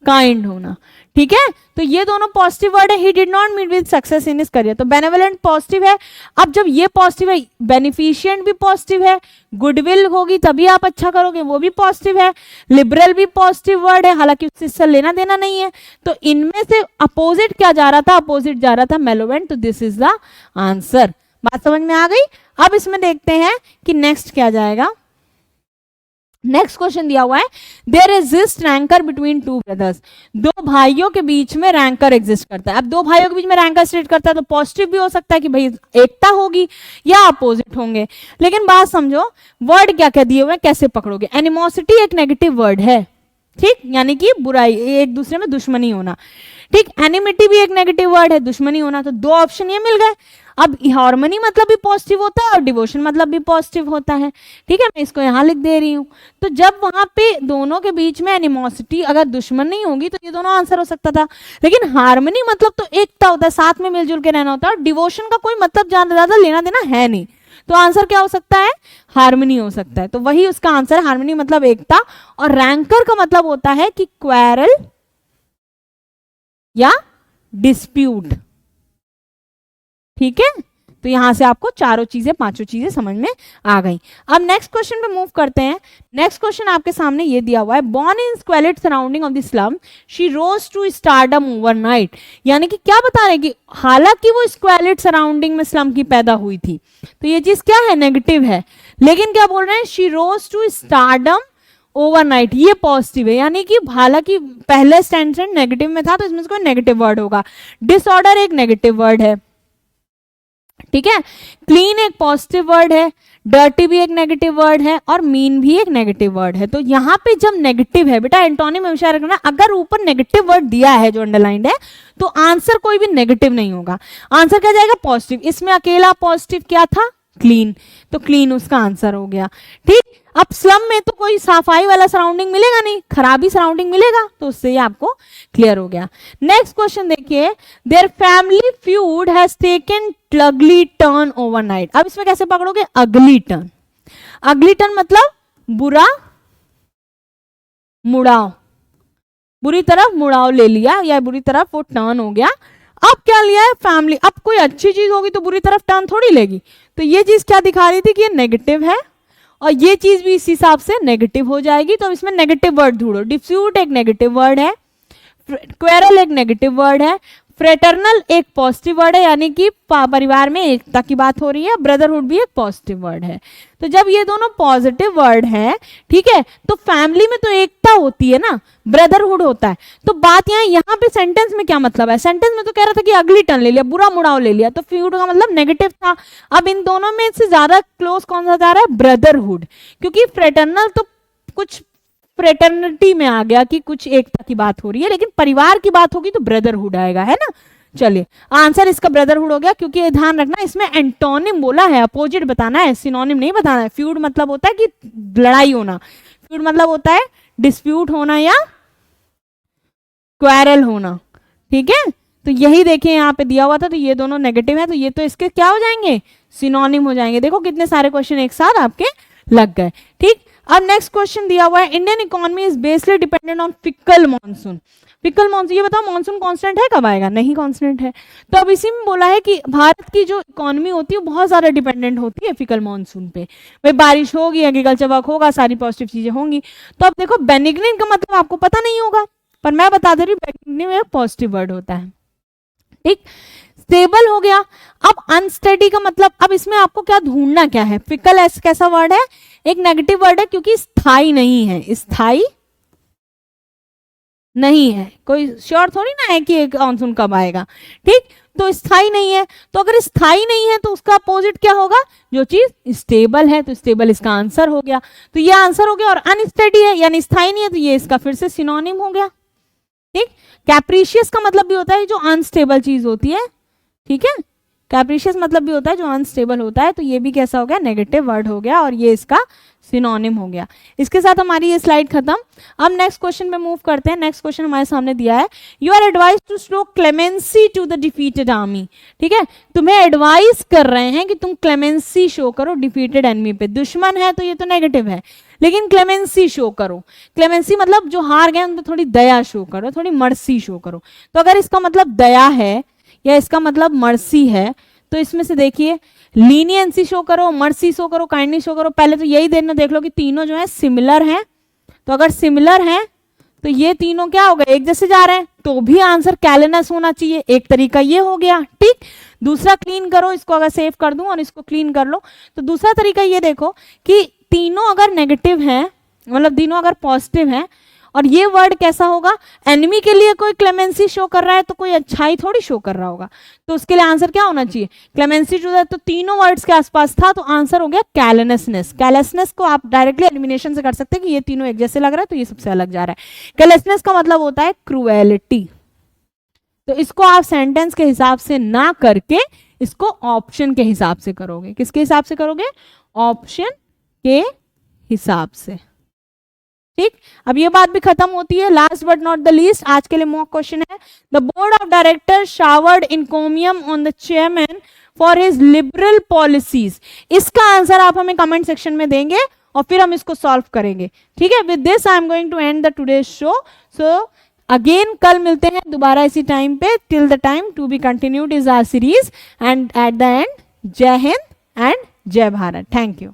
काइंड होना, ठीक है, तो ये दोनों पॉजिटिव वर्ड है। He did not meet with success in his career, तो बेनेवलेंट पॉजिटिव है। अब जब ये पॉजिटिव है, बेनिफिशिएंट भी पॉजिटिव है, गुडविल होगी तभी आप अच्छा करोगे, वो भी पॉजिटिव है, लिबरल भी पॉजिटिव वर्ड है, हालांकि उससे लेना देना नहीं है। तो इनमें से अपोजिट क्या जा रहा था, अपोजिट जा रहा था मेलोवेंट, तो दिस इज द आंसर। बात समझ में आ गई। अब इसमें देखते हैं कि नेक्स्ट क्या जाएगा। नेक्स्ट क्वेश्चन दिया हुआ है, there exist rancour between two brothers, दो भाइयों के बीच में रैंकर एग्जिस्ट करता है। अब दो भाइयों के बीच में रैंकर स्टेट करता है तो पॉजिटिव भी हो सकता है कि भाई एकता होगी या अपोजिट होंगे, लेकिन बात समझो वर्ड क्या क्या दिए हुए हैं, कैसे पकड़ोगे। एनिमोसिटी एक नेगेटिव वर्ड है, ठीक, यानी कि बुराई, एक दूसरे में दुश्मनी होना, ठीक। एनिमिटी भी एक नेगेटिव वर्ड है, दुश्मनी होना, तो दो ऑप्शन ये मिल गए। अब हार्मनी मतलब भी पॉजिटिव होता है और डिवोशन मतलब भी पॉजिटिव होता है, ठीक है, मैं इसको यहाँ लिख दे रही हूँ। तो जब वहां पे दोनों के बीच में एनिमोसिटी अगर दुश्मन नहीं होगी तो ये दोनों आंसर हो सकता था, लेकिन हार्मनी मतलब तो एकता होता है, साथ में मिलजुल के रहना होता है, और डिवोशन का कोई मतलब ज्यादा लेना देना है नहीं, तो आंसर क्या हो सकता है, हार्मनी हो सकता है। तो वही उसका आंसर, हार्मनी मतलब एकता, और रैंकर का मतलब होता है कि क्वेरल या डिस्प्यूट, ठीक है। तो यहां से आपको चारों चीजें, पांचों चीजें समझ में आ गई। अब नेक्स्ट क्वेश्चन पे मूव करते हैं। नेक्स्ट क्वेश्चन आपके सामने ये दिया हुआ है, born in squalid surrounding of the slum she rose to stardom overnight, यानी कि क्या बता रहे हैं कि हालांकि वो स्क्वेलिड सराउंडिंग में स्लम की पैदा हुई थी, तो ये चीज क्या है, नेगेटिव है, लेकिन क्या बोल रहे हैं, she rose to stardom overnight, ये पॉजिटिव है, यानी कि हालांकि पहले स्टेंसेंट नेगेटिव में था तो इसमें से कोई नेगेटिव वर्ड होगा। डिसऑर्डर एक नेगेटिव वर्ड है, ठीक है। क्लीन एक पॉजिटिव वर्ड है, डर्टी भी एक नेगेटिव वर्ड है, और मीन भी एक नेगेटिव वर्ड है। तो यहाँ पे जब नेगेटिव है, बेटा एंटोनिम हमेशा रखना, अगर ऊपर नेगेटिव वर्ड दिया है जो अंडरलाइंड है तो आंसर कोई भी नेगेटिव नहीं होगा, आंसर क्या जाएगा, पॉजिटिव। इसमें अकेला पॉजिटिव क्या था, क्लीन, तो क्लीन उसका आंसर हो गया, ठीक। अब स्लम में तो कोई सफाई वाला सराउंडिंग मिलेगा नहीं, खराबी सराउंडिंग मिलेगा, तो उससे ये आपको क्लियर हो गया। नेक्स्ट क्वेश्चन देखिए, their family feud has taken ugly turn overnight. अब इसमें कैसे पकड़ोगे, अगली टर्न, अगली टर्न मतलब बुरा मुड़ाव, बुरी तरफ मुड़ाव ले लिया, या बुरी तरफ वो टर्न हो गया। अब क्या लिया है, फैमिली, अब कोई अच्छी चीज होगी तो बुरी तरफ टर्न थोड़ी लेगी, तो ये चीज क्या दिखा रही थी कि ये नेगेटिव है, और ये चीज भी इस हिसाब से नेगेटिव हो जाएगी, तो इसमें नेगेटिव वर्ड ढूंढो। डिस्प्यूट एक नेगेटिव वर्ड है, क्वेरल एक नेगेटिव वर्ड है, फ्रेटर्नल एक पॉजिटिव वर्ड है, यानी कि परिवार में एकता की बात हो रही है, ब्रदरहुड भी एक पॉजिटिव वर्ड है। तो जब ये दोनों पॉजिटिव वर्ड है, ठीक है, तो फैमिली में तो एकता होती है ना, ब्रदरहुड होता है। तो बात यहाँ पे सेंटेंस में क्या मतलब है, सेंटेंस में तो कह रहा था कि अगली टर्न ले लिया, बुरा मुड़ाव ले लिया, तो फ्यूड का मतलब नेगेटिव था। अब इन दोनों में से ज्यादा क्लोज कौन सा जा रहा है, ब्रदरहुड, क्योंकि फ्रेटर्नल तो कुछ फ्रेटर्निटी में आ गया कि कुछ एकता की बात हो रही है, लेकिन परिवार की बात होगी तो ब्रदरहुड आएगा, है ना। चलिए आंसर इसका ब्रदरहुड हो गया, क्योंकि ये ध्यान रखना इसमें एंटोनिम बोला है, अपोजिट बताना है, सिनोनिम नहीं बताना है। फ्यूड मतलब होता है कि लड़ाई होना, फ्यूड मतलब होता है डिस्प्यूट होना या क्वेरल होना, ठीक है। तो यही देखिए यहाँ पे दिया हुआ था, तो ये दोनों नेगेटिव है, तो ये तो इसके क्या हो जाएंगे, सिनोनिम हो जाएंगे। देखो कितने सारे क्वेश्चन एक साथ आपके लग गए, ठीक। अब नेक्स्ट क्वेश्चन दिया हुआ है, Indian economy is basically dependent on fickle monsoon. Fickle monsoon, ये बताओ मॉनसून कांस्टेंट है, कब आएगा, नहीं कांस्टेंट है। तो अब इसी में बोला है कि भारत की जो इकोनॉमी होती है बहुत ज्यादा डिपेंडेंट होती है फिकल मॉनसून पे, भाई बारिश होगी, एग्रीकल्चर वर्क होगा, सारी पॉजिटिव चीजें होंगी। तो अब देखो बेनिग्निन का मतलब आपको पता नहीं होगा, पर मैं बता दे रही हूँ, बेनिग्निन में पॉजिटिव वर्ड होता है, ठीक। स्टेबल हो गया। अब अनस्टेडी का मतलब, अब इसमें आपको क्या ढूंढना क्या है, फिकल ऐसा कैसा वर्ड है, एक नेगेटिव वर्ड है, क्योंकि स्थाई नहीं है, स्थाई नहीं है, कोई श्योर थोड़ी ना है कि एक मानसून कब आएगा, ठीक। तो स्थाई नहीं है, तो अगर स्थाई नहीं है तो उसका अपोजिट क्या होगा, जो चीज स्टेबल है, तो स्टेबल इसका आंसर हो गया, तो ये आंसर हो गया। और अनस्टेडी है यानी स्थाई नहीं है, तो ये इसका फिर से सिनोनिम हो गया, ठीक। कैप्रिशियस का मतलब भी होता है जो अनस्टेबल चीज होती है, ठीक है, कैप्रिशियस मतलब भी होता है जो अनस्टेबल होता है, तो ये भी कैसा हो गया, नेगेटिव वर्ड हो गया और ये इसका सिनोनिम हो गया। इसके साथ हमारी ये स्लाइड खत्म। अब नेक्स्ट क्वेश्चन पे मूव करते हैं। नेक्स्ट क्वेश्चन हमारे सामने दिया है, you are advise to show clemency to the defeated army. ठीक है, तुम्हें एडवाइस कर रहे हैं कि तुम क्लेमेंसी शो करो डिफीटेड एनिमी पे। दुश्मन है तो ये तो नेगेटिव है, लेकिन क्लेमेंसी शो करो। क्लेमेंसी मतलब जो हार गए उन पर थोड़ी दया शो करो, थोड़ी मर्सी शो करो। तो अगर इसका मतलब दया है या इसका मतलब मर्सी है, तो इसमें से देखिए लीनियंसी शो करो, मर्सी शो करो, काइंडनेस शो करो। पहले तो यही देख लो कि तीनों जो है सिमिलर हैं। तो अगर सिमिलर हैं तो ये तीनों क्या हो गए, एक जैसे जा रहे हैं, तो भी आंसर कैलेनस होना चाहिए। एक तरीका ये हो गया, ठीक। दूसरा क्लीन करो, इसको अगर सेव कर दूं और इसको क्लीन कर लो, तो दूसरा तरीका ये देखो कि तीनों अगर नेगेटिव हैं, मतलब तीनों अगर पॉजिटिव हैं, और ये वर्ड कैसा होगा, एनिमी के लिए कोई क्लेमेंसी शो कर रहा है तो कोई अच्छाई थोड़ी शो कर रहा होगा। तो उसके लिए आंसर क्या होना चाहिए, क्लेमेंसी टू द, तो तीनों वर्ड्स के आसपास था, तो आंसर हो गया कैलेनसनेस। कैलेसनेस को आप डायरेक्टली एलिमिनेशन से कर सकते हैं कि ये तीनों एक जैसे लग रहा है तो ये सबसे अलग जा रहा है। कैलेसनेस का मतलब होता है क्रुएलिटी। तो इसको आप सेंटेंस के हिसाब से ना करके इसको ऑप्शन के हिसाब से करोगे। किसके हिसाब से करोगे, ऑप्शन के हिसाब से, ठीक। अब ये बात भी खत्म होती है। Last but not the least, आज के लिए मॉक क्वेश्चन है, the board of director showered encomium on the chairman for his liberal policies. इसका आंसर आप हमें कमेंट सेक्शन में देंगे और फिर हम इसको सॉल्व करेंगे, ठीक है। With this I am going to end the today show. So again कल मिलते हैं दोबारा इसी टाइम पे। Till the time to be continued is our series, and at the end जय हिंद एंड जय भारत। Thank you.